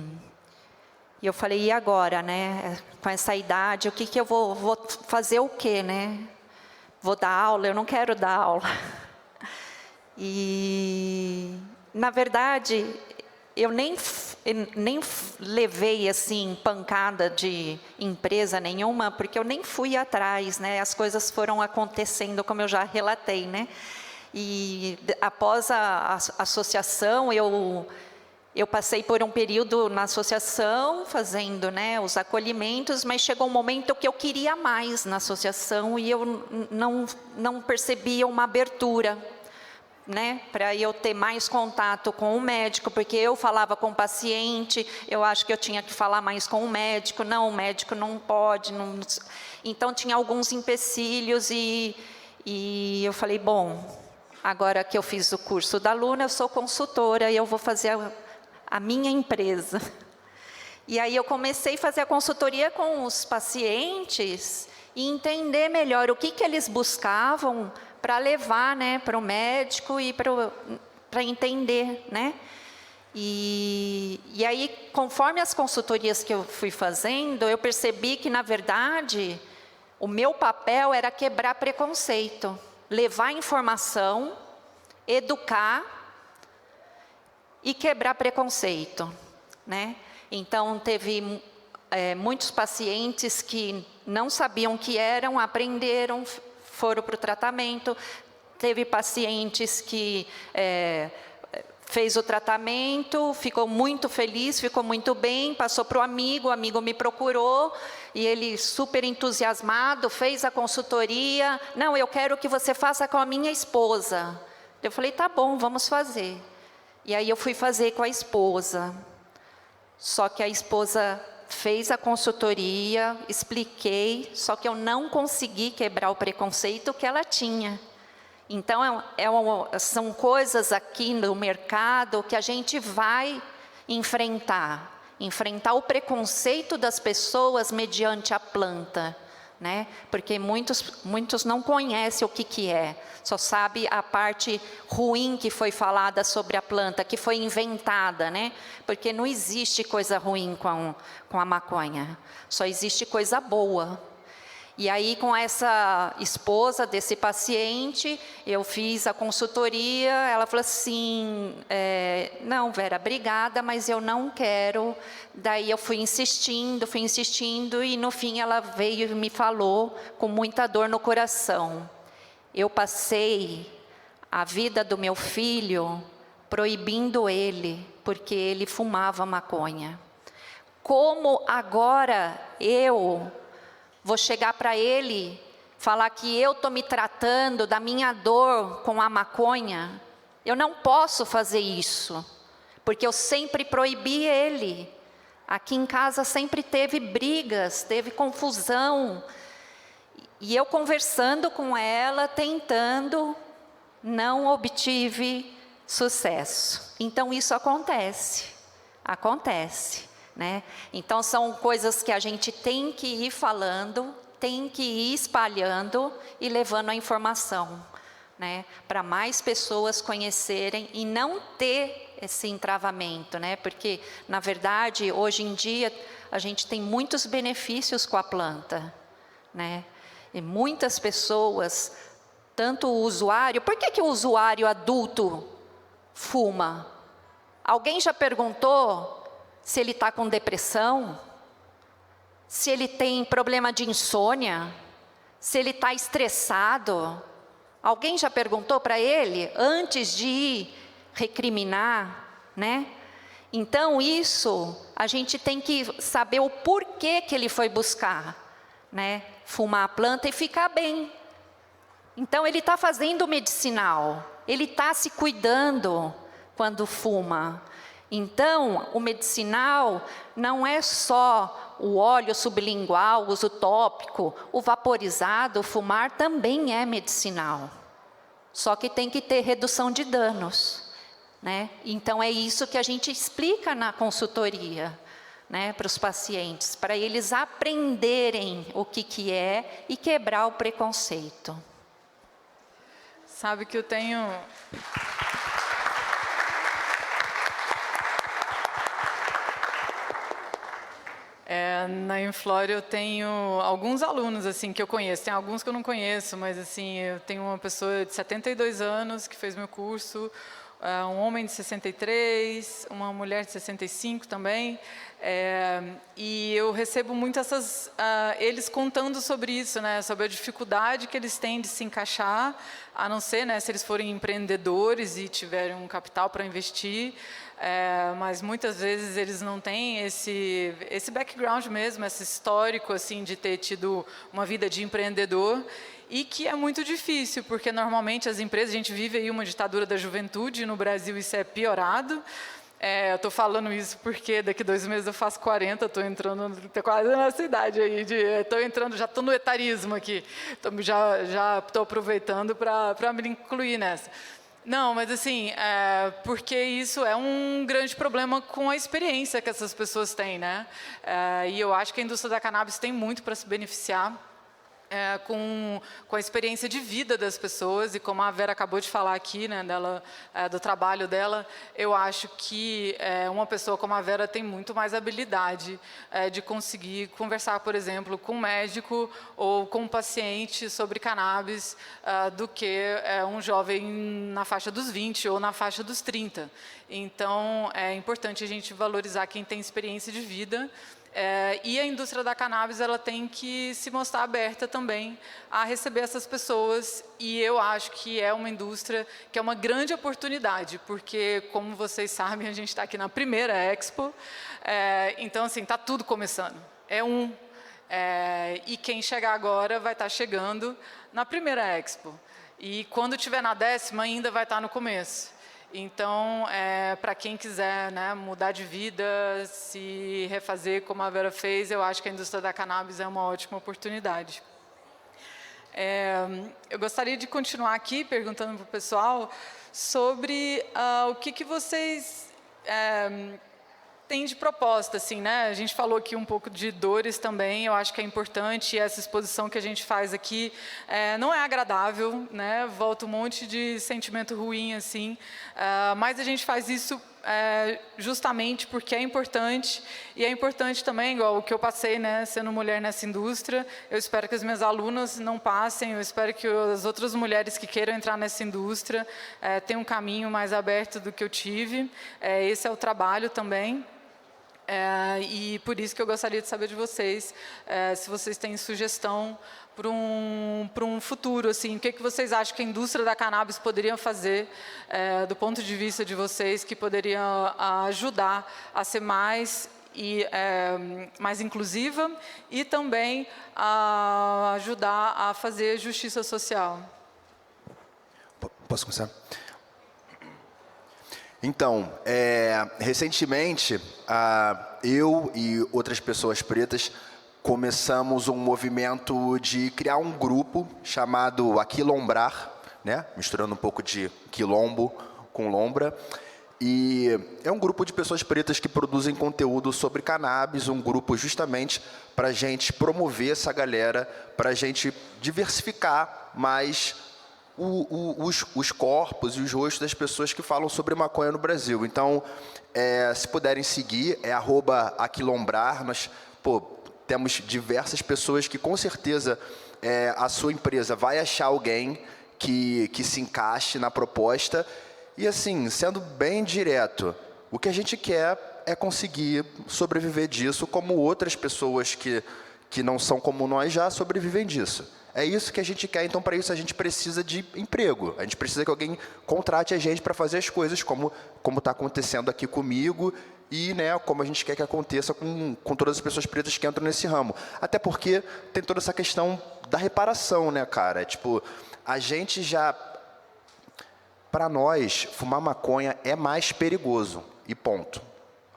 [SPEAKER 4] eu falei, e agora, né? Com essa idade, o que eu vou fazer o quê, né? Vou dar aula? Eu não quero dar aula. E, na verdade, eu nem levei, assim, pancada de empresa nenhuma, porque eu nem fui atrás, né? As coisas foram acontecendo, como eu já relatei, né? E, após a associação, eu passei por um período na associação, fazendo, né, os acolhimentos, mas chegou um momento que eu queria mais na associação e eu não percebia uma abertura, né, para eu ter mais contato com o médico, porque eu falava com o paciente, eu acho que eu tinha que falar mais com o médico não pode, então tinha alguns empecilhos e eu falei, bom, agora que eu fiz o curso da Luna, eu sou consultora e eu vou fazer a minha empresa. E aí eu comecei a fazer a consultoria com os pacientes e entender melhor o que eles buscavam para levar, né, para o médico e para entender, né? E aí, conforme as consultorias que eu fui fazendo, eu percebi que, na verdade, o meu papel era quebrar preconceito, levar informação, educar e quebrar preconceito, né? Então, teve muitos pacientes que não sabiam o que eram, aprenderam, foram para o tratamento. Teve pacientes que fez o tratamento, ficou muito feliz, ficou muito bem, passou para o amigo me procurou, e ele super entusiasmado, fez a consultoria. Não, eu quero que você faça com a minha esposa. Eu falei, tá bom, vamos fazer. E aí eu fui fazer com a esposa. Só que a esposa fez a consultoria, expliquei, só que eu não consegui quebrar o preconceito que ela tinha. Então, são coisas aqui no mercado que a gente vai enfrentar o preconceito das pessoas mediante a planta, né? Porque muitos não conhecem o que é, só sabe a parte ruim que foi falada sobre a planta, que foi inventada, né? Porque não existe coisa ruim com a maconha, só existe coisa boa. E aí, com essa esposa desse paciente, eu fiz a consultoria, ela falou assim, não, Vera, obrigada, mas eu não quero. Daí eu fui insistindo, e no fim ela veio e me falou, com muita dor no coração, eu passei a vida do meu filho proibindo ele, porque ele fumava maconha. Como agora eu vou chegar para ele, falar que eu estou me tratando da minha dor com a maconha? Eu não posso fazer isso, porque eu sempre proibi ele. Aqui em casa sempre teve brigas, teve confusão. E eu conversando com ela, tentando, não obtive sucesso. Então isso acontece. Né? Então são coisas que a gente tem que ir falando, tem que ir espalhando e levando a informação, né? Para mais pessoas conhecerem e não ter esse entravamento, né? Porque na verdade hoje em dia a gente tem muitos benefícios com a planta, né? E muitas pessoas, tanto o usuário, por que o usuário adulto fuma? Alguém já perguntou se ele está com depressão, se ele tem problema de insônia, se ele está estressado? Alguém já perguntou para ele antes de ir recriminar, né? Então isso, a gente tem que saber o porquê que ele foi buscar, né? Fumar a planta e ficar bem. Então ele está fazendo medicinal, ele está se cuidando quando fuma. Então, o medicinal não é só o óleo sublingual, o uso tópico, o vaporizado, o fumar também é medicinal. Só que tem que ter redução de danos, né? Então, é isso que a gente explica na consultoria, né, para os pacientes, para eles aprenderem o que é e quebrar o preconceito.
[SPEAKER 2] Sabe que eu tenho... na Inflora eu tenho alguns alunos assim que eu conheço, tem alguns que eu não conheço, mas assim, eu tenho uma pessoa de 72 anos que fez meu curso, um homem de 63, uma mulher de 65 também, e eu recebo muito eles contando sobre isso, né, sobre a dificuldade que eles têm de se encaixar, a não ser, né, se eles forem empreendedores e tiverem um capital para investir, mas muitas vezes eles não têm esse background mesmo, esse histórico assim de ter tido uma vida de empreendedor, e que é muito difícil, porque normalmente as empresas, a gente vive aí uma ditadura da juventude, e no Brasil isso é piorado. Eu estou falando isso porque daqui 2 meses eu faço 40, estou entrando quase nessa idade aí, já estou no etarismo aqui, já estou aproveitando para me incluir nessa. Não, mas assim, porque isso é um grande problema com a experiência que essas pessoas têm, né? E eu acho que a indústria da cannabis tem muito para se beneficiar com a experiência de vida das pessoas, e como a Vera acabou de falar aqui, né, do trabalho dela, eu acho que uma pessoa como a Vera tem muito mais habilidade de conseguir conversar, por exemplo, com um médico ou com um paciente sobre cannabis do que um jovem na faixa dos 20 ou na faixa dos 30. Então, é importante a gente valorizar quem tem experiência de vida. E a indústria da cannabis ela tem que se mostrar aberta também a receber essas pessoas, e eu acho que é uma indústria que é uma grande oportunidade, porque, como vocês sabem, a gente está aqui na primeira Expo, então, assim, está tudo começando. E quem chegar agora vai estar chegando na primeira Expo, e quando estiver na 10ª ainda vai estar no começo. Então, para quem quiser, né, mudar de vida, se refazer como a Vera fez, eu acho que a indústria da cannabis é uma ótima oportunidade. Eu gostaria de continuar aqui perguntando para o pessoal sobre o que vocês tem de proposta, assim, né? A gente falou aqui um pouco de dores também, eu acho que é importante, essa exposição que a gente faz aqui não é agradável, né? Volta um monte de sentimento ruim, assim, mas a gente faz isso justamente porque é importante, e é importante também, igual o que eu passei, né, sendo mulher nessa indústria, eu espero que as minhas alunas não passem, eu espero que as outras mulheres que queiram entrar nessa indústria tenham um caminho mais aberto do que eu tive. Esse é o trabalho também. E por isso que eu gostaria de saber de vocês, se vocês têm sugestão para um futuro, assim, o que vocês acham que a indústria da cannabis poderia fazer, do ponto de vista de vocês, que poderia ajudar a ser mais inclusiva e também a ajudar a fazer justiça social.
[SPEAKER 1] Posso começar? Então, recentemente, eu e outras pessoas pretas começamos um movimento de criar um grupo chamado Aquilombrar, né? Misturando um pouco de quilombo com lombra. E é um grupo de pessoas pretas que produzem conteúdo sobre cannabis, um grupo justamente para a gente promover essa galera, para a gente diversificar mais os corpos e os rostos das pessoas que falam sobre maconha no Brasil. Então, se puderem seguir, @aquilombrar. Nós, temos diversas pessoas que, com certeza, a sua empresa vai achar alguém que se encaixe na proposta. E, assim, sendo bem direto, o que a gente quer é conseguir sobreviver disso, como outras pessoas que não são como nós já sobrevivem disso. É isso que a gente quer, então, para isso, a gente precisa de emprego. A gente precisa que alguém contrate a gente para fazer as coisas, como está acontecendo aqui comigo, e, né, como a gente quer que aconteça com todas as pessoas pretas que entram nesse ramo. Até porque tem toda essa questão da reparação, né, cara? Tipo, a gente já... Para nós, fumar maconha é mais perigoso, e ponto.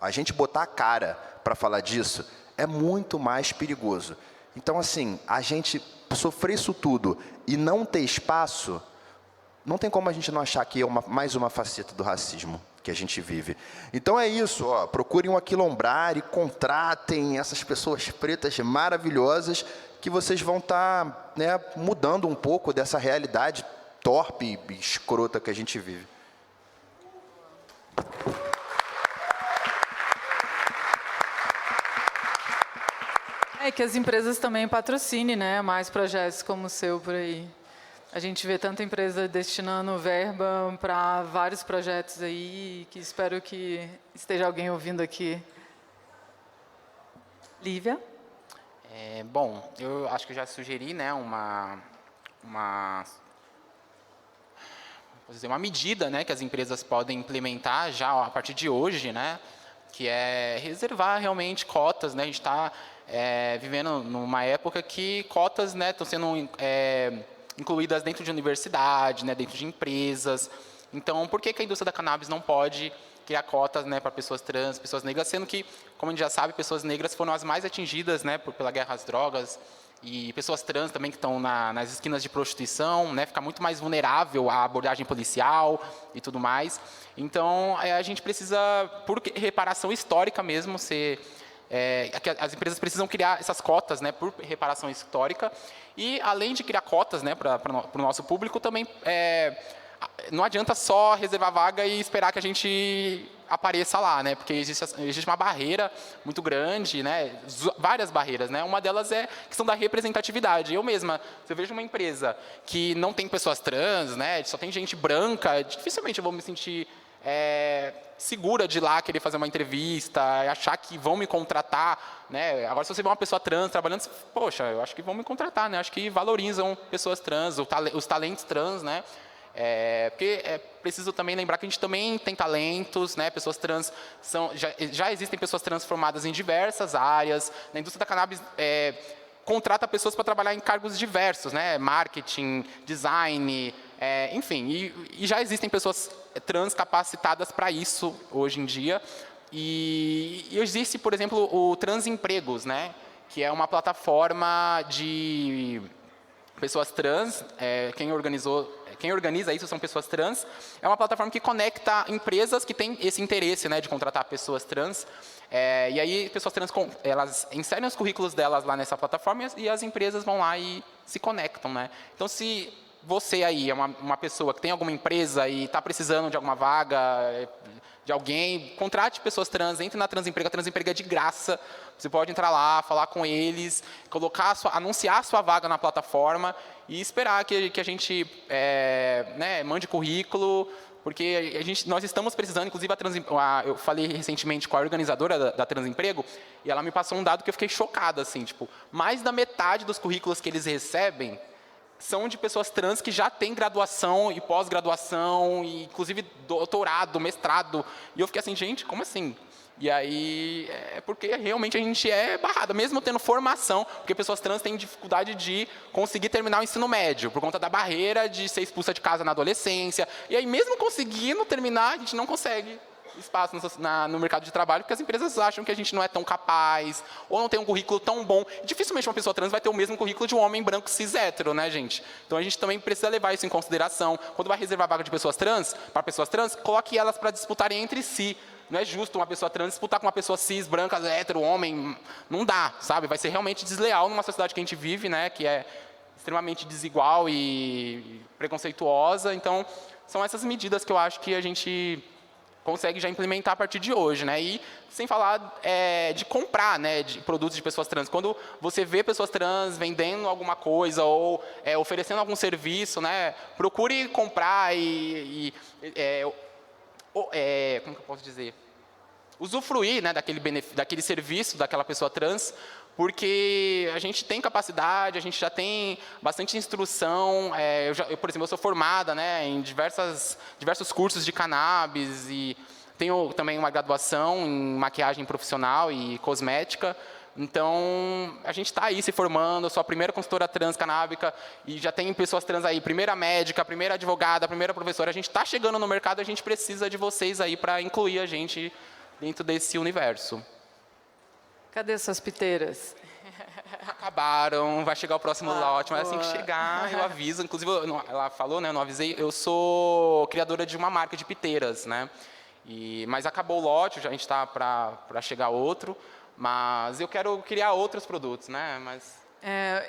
[SPEAKER 1] A gente botar a cara para falar disso é muito mais perigoso. Então, assim, a gente sofrer isso tudo e não ter espaço, não tem como a gente não achar que é mais uma faceta do racismo que a gente vive. Então é isso, procurem um Aquilombrar e contratem essas pessoas pretas maravilhosas que vocês vão estar, né, mudando um pouco dessa realidade torpe e escrota que a gente vive.
[SPEAKER 2] Que as empresas também patrocinem, né, mais projetos como o seu por aí. A gente vê tanta empresa destinando verba para vários projetos aí, que espero que esteja alguém ouvindo aqui. Lívia?
[SPEAKER 3] Bom, eu acho que eu já sugeri, né, uma medida, né, que as empresas podem implementar já a partir de hoje, né, que é reservar realmente cotas, né. A gente está vivendo numa época que cotas, né, estão sendo incluídas dentro de universidade, né, dentro de empresas. Então, por que a indústria da cannabis não pode criar cotas, né, para pessoas trans, pessoas negras, sendo que, como a gente já sabe, pessoas negras foram as mais atingidas, né, pela guerra às drogas, e pessoas trans também que estão nas esquinas de prostituição, né, fica muito mais vulnerável à abordagem policial e tudo mais. Então, a gente precisa, por reparação histórica mesmo, as empresas precisam criar essas cotas, né, por reparação histórica, e além de criar cotas, né, para o nosso público, também não adianta só reservar vaga e esperar que a gente apareça lá, né, porque existe uma barreira muito grande, né, várias barreiras, né, uma delas é a questão da representatividade. Eu mesma, se eu vejo uma empresa que não tem pessoas trans, né, só tem gente branca, dificilmente eu vou me sentir segura de ir lá querer fazer uma entrevista, achar que vão me contratar, né? Agora, se você vê uma pessoa trans trabalhando, poxa, eu acho que vão me contratar, né? Acho que valorizam pessoas trans, os talentos trans, né? Porque é preciso também lembrar que a gente também tem talentos, né? Pessoas trans já existem pessoas trans formadas em diversas áreas. Na indústria da cannabis contrata pessoas para trabalhar em cargos diversos, né? Marketing, design, enfim, e já existem pessoas trans capacitadas para isso hoje em dia. E existe, por exemplo, o Transempregos, né, que é uma plataforma de pessoas trans. Quem organiza isso são pessoas trans. É uma plataforma que conecta empresas que têm esse interesse, né, de contratar pessoas trans. E aí, pessoas trans, elas inserem os currículos delas lá nessa plataforma e as empresas vão lá e se conectam, né? Então, se você aí é uma pessoa que tem alguma empresa e está precisando de alguma vaga, de alguém, contrate pessoas trans, entre na Transemprego, a Transemprego é de graça, você pode entrar lá, falar com eles, anunciar a sua vaga na plataforma e esperar que a gente mande currículo, porque nós estamos precisando, inclusive eu falei recentemente com a organizadora da Transemprego, e ela me passou um dado que eu fiquei chocada, assim, tipo, mais da metade dos currículos que eles recebem são de pessoas trans que já têm graduação e pós-graduação, e inclusive doutorado, mestrado. E eu fiquei assim, gente, como assim? E aí, é porque realmente a gente é barrada, mesmo tendo formação, porque pessoas trans têm dificuldade de conseguir terminar o ensino médio, por conta da barreira de ser expulsa de casa na adolescência. E aí, mesmo conseguindo terminar, a gente não consegue espaço no mercado de trabalho, porque as empresas acham que a gente não é tão capaz, ou não tem um currículo tão bom. Dificilmente uma pessoa trans vai ter o mesmo currículo de um homem branco cis hétero, né, gente? Então a gente também precisa levar isso em consideração. Quando vai reservar vaga de pessoas trans, para pessoas trans, coloque elas para disputarem entre si. Não é justo uma pessoa trans disputar com uma pessoa cis, branca, hétero, homem. Não dá, sabe? Vai ser realmente desleal numa sociedade que a gente vive, né, que é extremamente desigual e preconceituosa. Então, são essas medidas que eu acho que a gente consegue já implementar a partir de hoje, né? E sem falar de comprar, né, de produtos de pessoas trans. Quando você vê pessoas trans vendendo alguma coisa ou oferecendo algum serviço, né, procure comprar como que eu posso dizer? Usufruir, né, daquele serviço daquela pessoa trans, porque a gente tem capacidade, a gente já tem bastante instrução. Eu, por exemplo, eu sou formada, né, em diversos cursos de cannabis e tenho também uma graduação em maquiagem profissional e cosmética. Então, a gente está aí se formando, eu sou a primeira consultora trans canábica e já tem pessoas trans aí, primeira médica, primeira advogada, primeira professora. A gente está chegando no mercado, a gente precisa de vocês aí para incluir a gente dentro desse universo.
[SPEAKER 2] Cadê suas piteiras?
[SPEAKER 3] Acabaram, vai chegar o próximo lote, mas assim que chegar, eu aviso. Inclusive, ela falou, né, eu não avisei, eu sou criadora de uma marca de piteiras, né? Mas acabou o lote, a gente está para chegar outro, mas eu quero criar outros produtos, né?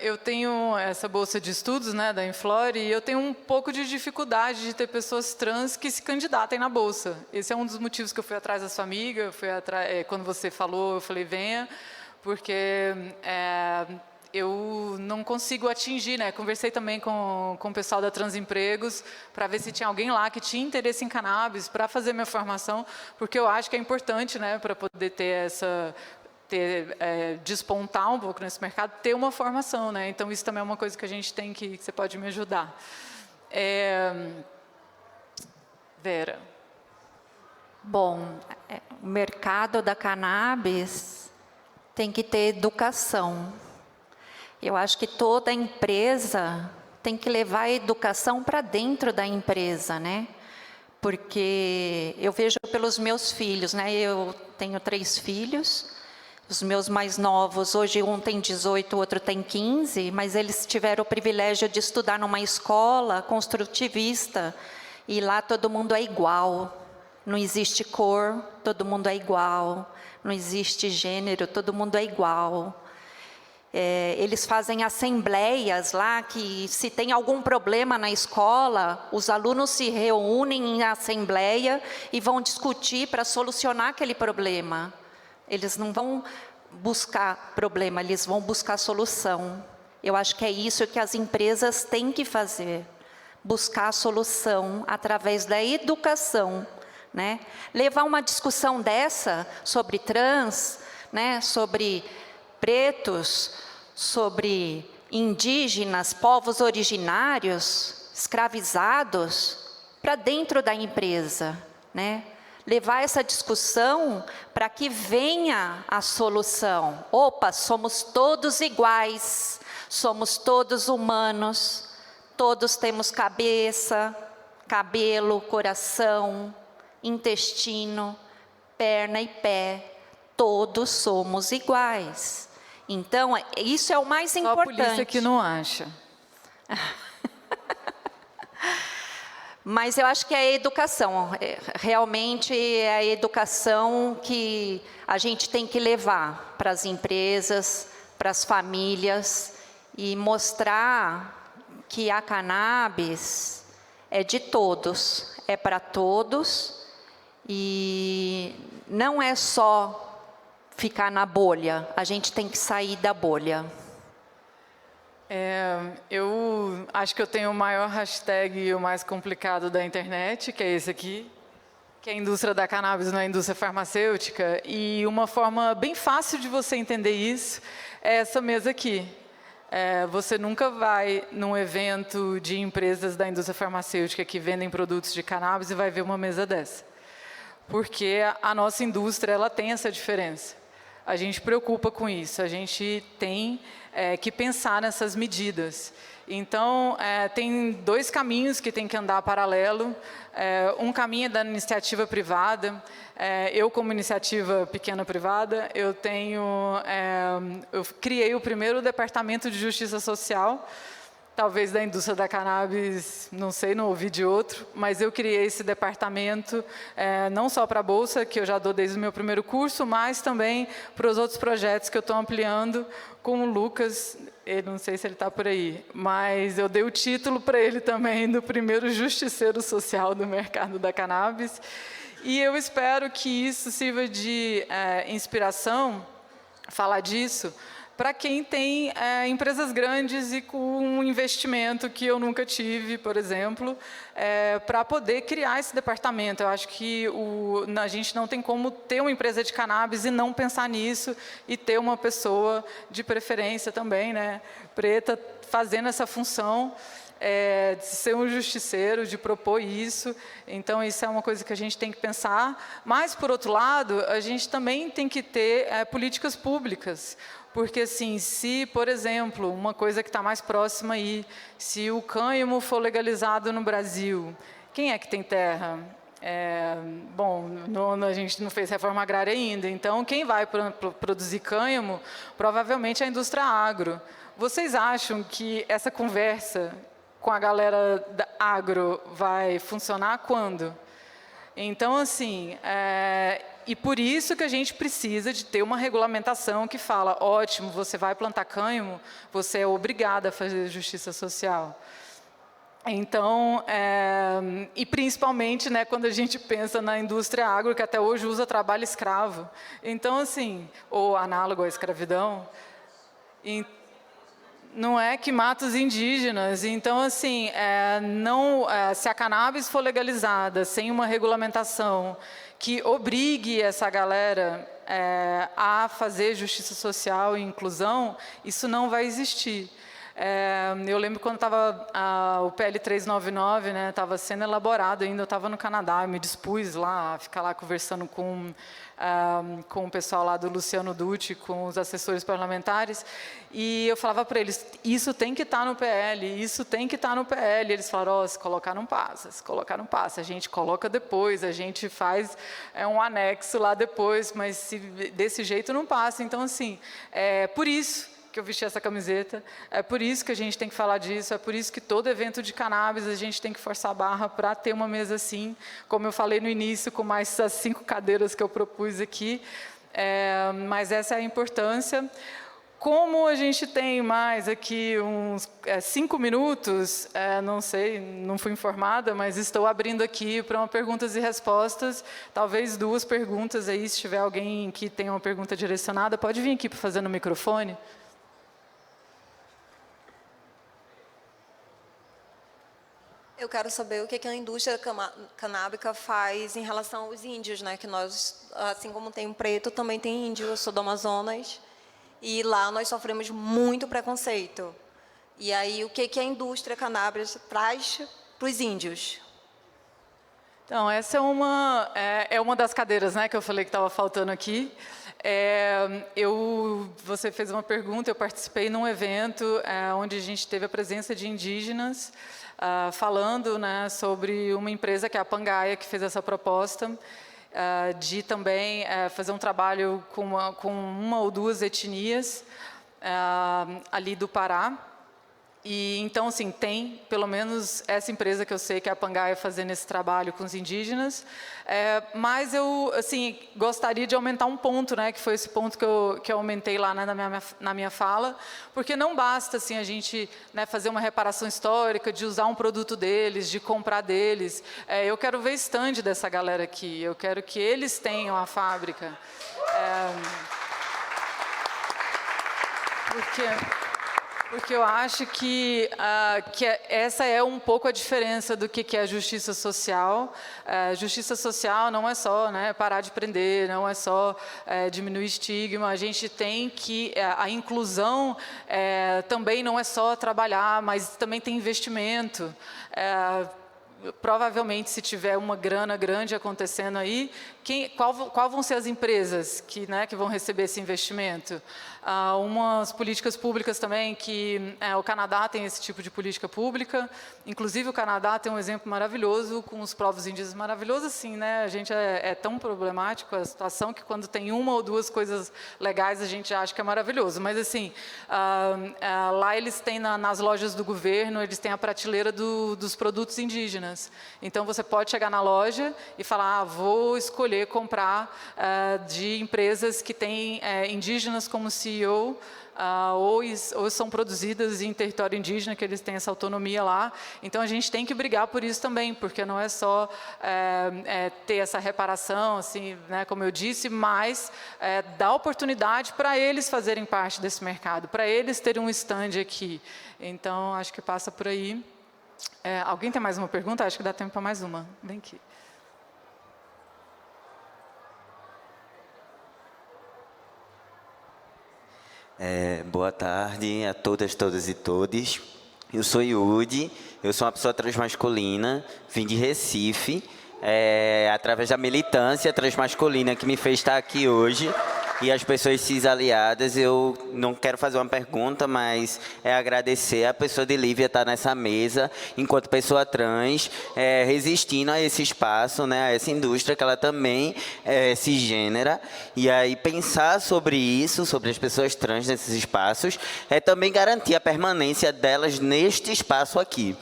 [SPEAKER 2] Eu tenho essa bolsa de estudos, né, da Inflore, e eu tenho um pouco de dificuldade de ter pessoas trans que se candidatem na bolsa. Esse é um dos motivos que eu fui atrás da sua amiga, quando você falou, eu falei, venha, porque eu não consigo atingir, né? Conversei também com o pessoal da Transempregos para ver se tinha alguém lá que tinha interesse em cannabis para fazer minha formação, porque eu acho que é importante, né, para poder ter despontar um pouco nesse mercado, ter uma formação, né? Então isso também é uma coisa que a gente tem que você pode me ajudar. Vera.
[SPEAKER 4] Bom, o mercado da cannabis tem que ter educação. Eu acho que toda empresa tem que levar a educação para dentro da empresa, né? Porque eu vejo pelos meus filhos, né? Eu tenho 3 filhos. Os meus mais novos, hoje um tem 18, o outro tem 15, mas eles tiveram o privilégio de estudar numa escola construtivista, e lá todo mundo é igual, não existe cor, todo mundo é igual, não existe gênero, todo mundo é igual. Eles fazem assembleias lá, que se tem algum problema na escola, os alunos se reúnem em assembleia e vão discutir para solucionar aquele problema. Eles não vão buscar problema, eles vão buscar solução. Eu acho que é isso que as empresas têm que fazer, buscar a solução através da educação, né? Levar uma discussão dessa sobre trans, né? Sobre pretos, sobre indígenas, povos originários, escravizados, para dentro da empresa, né? Levar essa discussão para que venha a solução. Opa, somos todos iguais, somos todos humanos, todos temos cabeça, cabelo, coração, intestino, perna e pé, todos somos iguais. Então, isso é o mais importante.
[SPEAKER 2] Só a polícia que não acha.
[SPEAKER 4] Mas eu acho que é a educação, realmente é a educação que a gente tem que levar para as empresas, para as famílias, e mostrar que a cannabis é de todos, é para todos, e não é só ficar na bolha, a gente tem que sair da bolha.
[SPEAKER 2] Eu acho que eu tenho o maior hashtag e o mais complicado da internet, que é esse aqui, que é a indústria da cannabis não é a indústria farmacêutica, e uma forma bem fácil de você entender isso é essa mesa aqui. Você nunca vai num evento de empresas da indústria farmacêutica que vendem produtos de cannabis e vai ver uma mesa dessa. Porque a nossa indústria ela tem essa diferença. A gente preocupa com isso, a gente tem que pensar nessas medidas. Então, tem dois caminhos que tem que andar paralelo. Um caminho é da iniciativa privada. Eu, como iniciativa pequena privada, eu criei o primeiro departamento de justiça social, talvez da indústria da cannabis, não sei, não ouvi de outro, mas eu criei esse departamento não só para a Bolsa, que eu já dou desde o meu primeiro curso, mas também para os outros projetos que eu estou ampliando com o Lucas, não sei se ele está por aí, mas eu dei o título para ele também do primeiro justiceiro social do mercado da cannabis, e eu espero que isso sirva de inspiração, falar disso, para quem tem empresas grandes e com um investimento que eu nunca tive, por exemplo, para poder criar esse departamento. Eu acho que a gente não tem como ter uma empresa de cannabis e não pensar nisso e ter uma pessoa, de preferência também, né, preta, fazendo essa função, de ser um justiceiro, de propor isso. Então, isso é uma coisa que a gente tem que pensar. Mas, por outro lado, a gente também tem que ter políticas públicas. Porque, assim, se, por exemplo, uma coisa que está mais próxima aí, se o cânhamo for legalizado no Brasil, quem é que tem terra? Bom, a gente não fez reforma agrária ainda, então quem vai produzir cânhamo provavelmente é a indústria agro. Vocês acham que essa conversa com a galera da agro vai funcionar quando? Então, assim, e por isso que a gente precisa de ter uma regulamentação que fala, ótimo, você vai plantar cânhamo, você é obrigada a fazer justiça social. Então, e principalmente, né, quando a gente pensa na indústria agro, que até hoje usa trabalho escravo. Então, assim, ou análogo à escravidão, não é que mata os indígenas. Então, assim, se a cannabis for legalizada sem uma regulamentação que obrigue essa galera a fazer justiça social e inclusão, isso não vai existir. Eu lembro quando estava o PL 399, né, estava sendo elaborado ainda, eu estava no Canadá, eu me dispus lá a ficar lá conversando com o pessoal lá do Luciano Dutti, com os assessores parlamentares, e eu falava para eles, isso tem que estar no PL, isso tem que estar no PL. Eles falaram, se colocar não passa, a gente coloca depois, a gente faz um anexo lá depois, mas desse jeito não passa. Então, assim, por isso que eu vesti essa camiseta, é por isso que a gente tem que falar disso, é por isso que todo evento de cannabis a gente tem que forçar a barra para ter uma mesa assim, como eu falei no início, com mais as 5 cadeiras que eu propus aqui, mas essa é a importância. Como a gente tem mais aqui uns 5 minutos, não sei, não fui informada, mas estou abrindo aqui para uma perguntas e respostas, talvez 2 perguntas aí, se tiver alguém que tem uma pergunta direcionada, pode vir aqui para fazer no microfone.
[SPEAKER 5] Eu quero saber o que a indústria canábica faz em relação aos índios, né? Que nós, assim como tem preto, também tem índio. Eu sou do Amazonas e lá nós sofremos muito preconceito. E aí, o que a indústria canábica traz para os índios?
[SPEAKER 2] Então, essa é uma das cadeiras, né, que eu falei que estava faltando aqui. Você fez uma pergunta, eu participei num evento onde a gente teve a presença de indígenas, falando, né, sobre uma empresa que é a Pangaia, que fez essa proposta de também fazer um trabalho com uma ou 2 etnias ali do Pará. E então, assim, tem pelo menos essa empresa que eu sei que é a Pangaia fazendo esse trabalho com os indígenas, mas eu, assim, gostaria de aumentar um ponto, né, que foi esse ponto que eu aumentei lá, né, na minha fala, porque não basta, assim, a gente, né, fazer uma reparação histórica, de usar um produto deles, de comprar deles. Eu quero ver stand dessa galera aqui, eu quero que eles tenham a fábrica. Porque eu acho que essa é um pouco a diferença do que é justiça social. Justiça social não é só, né, parar de prender, não é só diminuir estigma. A gente tem que... a inclusão também não é só trabalhar, mas também tem investimento. Provavelmente, se tiver uma grana grande acontecendo aí, qual vão ser as empresas que vão receber esse investimento? Umas políticas públicas também, que o Canadá tem esse tipo de política pública. Inclusive, o Canadá tem um exemplo maravilhoso com os povos indígenas. Maravilhoso, assim, né? A gente é tão problemático a situação que quando tem uma ou duas coisas legais, a gente acha que é maravilhoso. Mas, assim, lá eles têm, nas lojas do governo, eles têm a prateleira dos produtos indígenas. Então, você pode chegar na loja e falar, vou escolher comprar de empresas que têm indígenas como CEO, ou são produzidas em território indígena, que eles têm essa autonomia lá. Então, a gente tem que brigar por isso também, porque não é só ter essa reparação, assim, né, como eu disse, mas dar oportunidade para eles fazerem parte desse mercado, para eles terem um stand aqui. Então, acho que passa por aí. Alguém tem mais uma pergunta? Acho que dá tempo para mais uma. Vem aqui.
[SPEAKER 6] Boa tarde a todas, todas e todes. Eu sou Yudi, eu sou uma pessoa transmasculina, vim de Recife, através da militância transmasculina que me fez estar aqui hoje. E as pessoas cis aliadas, eu não quero fazer uma pergunta, mas agradecer a pessoa de Lívia estar nessa mesa, enquanto pessoa trans, resistindo a esse espaço, né, a essa indústria que ela também é cisgênera. E aí pensar sobre isso, sobre as pessoas trans nesses espaços, também garantir a permanência delas neste espaço aqui.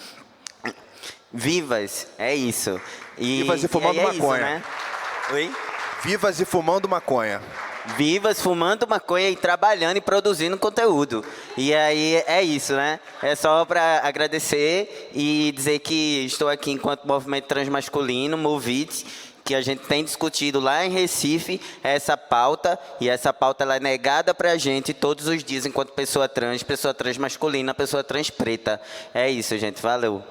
[SPEAKER 6] Vivas, é isso.
[SPEAKER 1] Vivas e fumando maconha.
[SPEAKER 6] Isso, né? Oi?
[SPEAKER 1] Vivas e fumando maconha.
[SPEAKER 6] Vivas, fumando maconha e trabalhando e produzindo conteúdo. E aí é isso, né? É só para agradecer e dizer que estou aqui enquanto movimento transmasculino, Movit, que a gente tem discutido lá em Recife essa pauta, e essa pauta ela é negada para a gente todos os dias enquanto pessoa trans masculina, pessoa trans preta. É isso, gente. Valeu.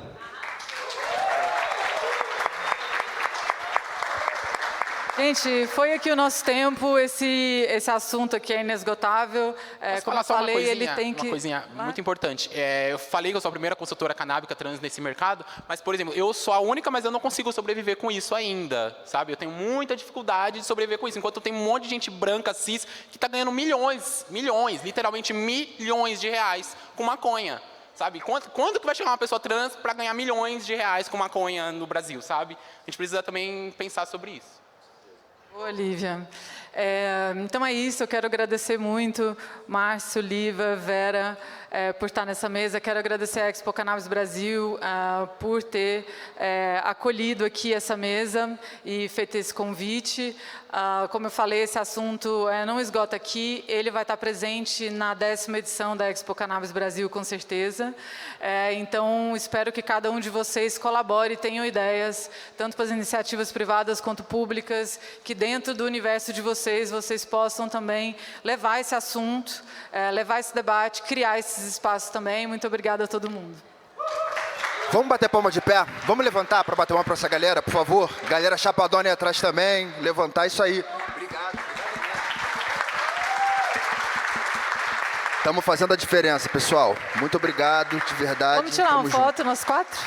[SPEAKER 2] Gente, foi aqui o nosso tempo, esse assunto aqui é inesgotável. Como eu falei, ele tem que...
[SPEAKER 3] Uma coisinha muito importante. Eu falei que eu sou a primeira consultora canábica trans nesse mercado, mas, por exemplo, eu sou a única, mas eu não consigo sobreviver com isso ainda, sabe? Eu tenho muita dificuldade de sobreviver com isso, enquanto tem um monte de gente branca, cis, que está ganhando milhões, literalmente milhões de reais com maconha. Sabe? Quando que vai chegar uma pessoa trans para ganhar milhões de reais com maconha no Brasil, sabe? A gente precisa também pensar sobre isso.
[SPEAKER 2] Olívia, então é isso, eu quero agradecer muito Márcio, Liva, Vera, por estar nessa mesa. Quero agradecer a Expo Cannabis Brasil por ter acolhido aqui essa mesa e feito esse convite. Como eu falei, esse assunto não esgota aqui, ele vai estar presente na 10ª edição da Expo Cannabis Brasil, com certeza. Então, espero que cada um de vocês colabore, tenham ideias, tanto para as iniciativas privadas quanto públicas, que dentro do universo de vocês possam também levar esse assunto, levar esse debate, criar esses espaços também. Muito obrigada a todo mundo.
[SPEAKER 1] Vamos bater palma de pé? Vamos levantar para bater uma para essa galera, por favor? Galera chapadona aí atrás também. Levantar isso aí. Obrigado. Estamos fazendo a diferença, pessoal. Muito obrigado, de verdade.
[SPEAKER 2] Vamos tirar uma foto, nós 4?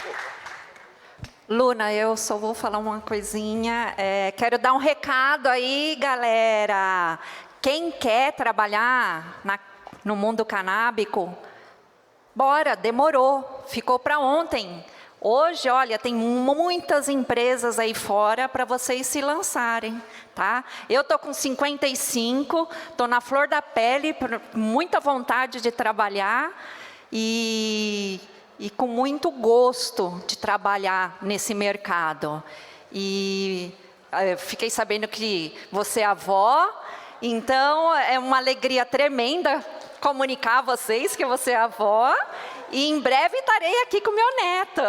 [SPEAKER 4] Luna, eu só vou falar uma coisinha. Quero dar um recado aí, galera. Quem quer trabalhar no mundo canábico, bora, demorou, ficou para ontem. Hoje, olha, tem muitas empresas aí fora para vocês se lançarem, tá? Eu tô com 55, tô na flor da pele, muita vontade de trabalhar. e com muito gosto de trabalhar nesse mercado. E fiquei sabendo que você é avó, então é uma alegria tremenda comunicar a vocês que você é avó. E em breve estarei aqui com meu neto.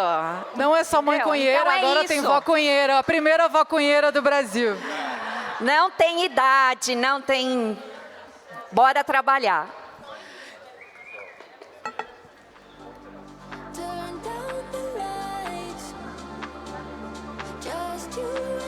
[SPEAKER 2] Não é só mãe cunheira,
[SPEAKER 4] então
[SPEAKER 2] agora tem vó cunheira, a primeira vó cunheira do Brasil.
[SPEAKER 4] Não tem idade, não tem... Bora trabalhar.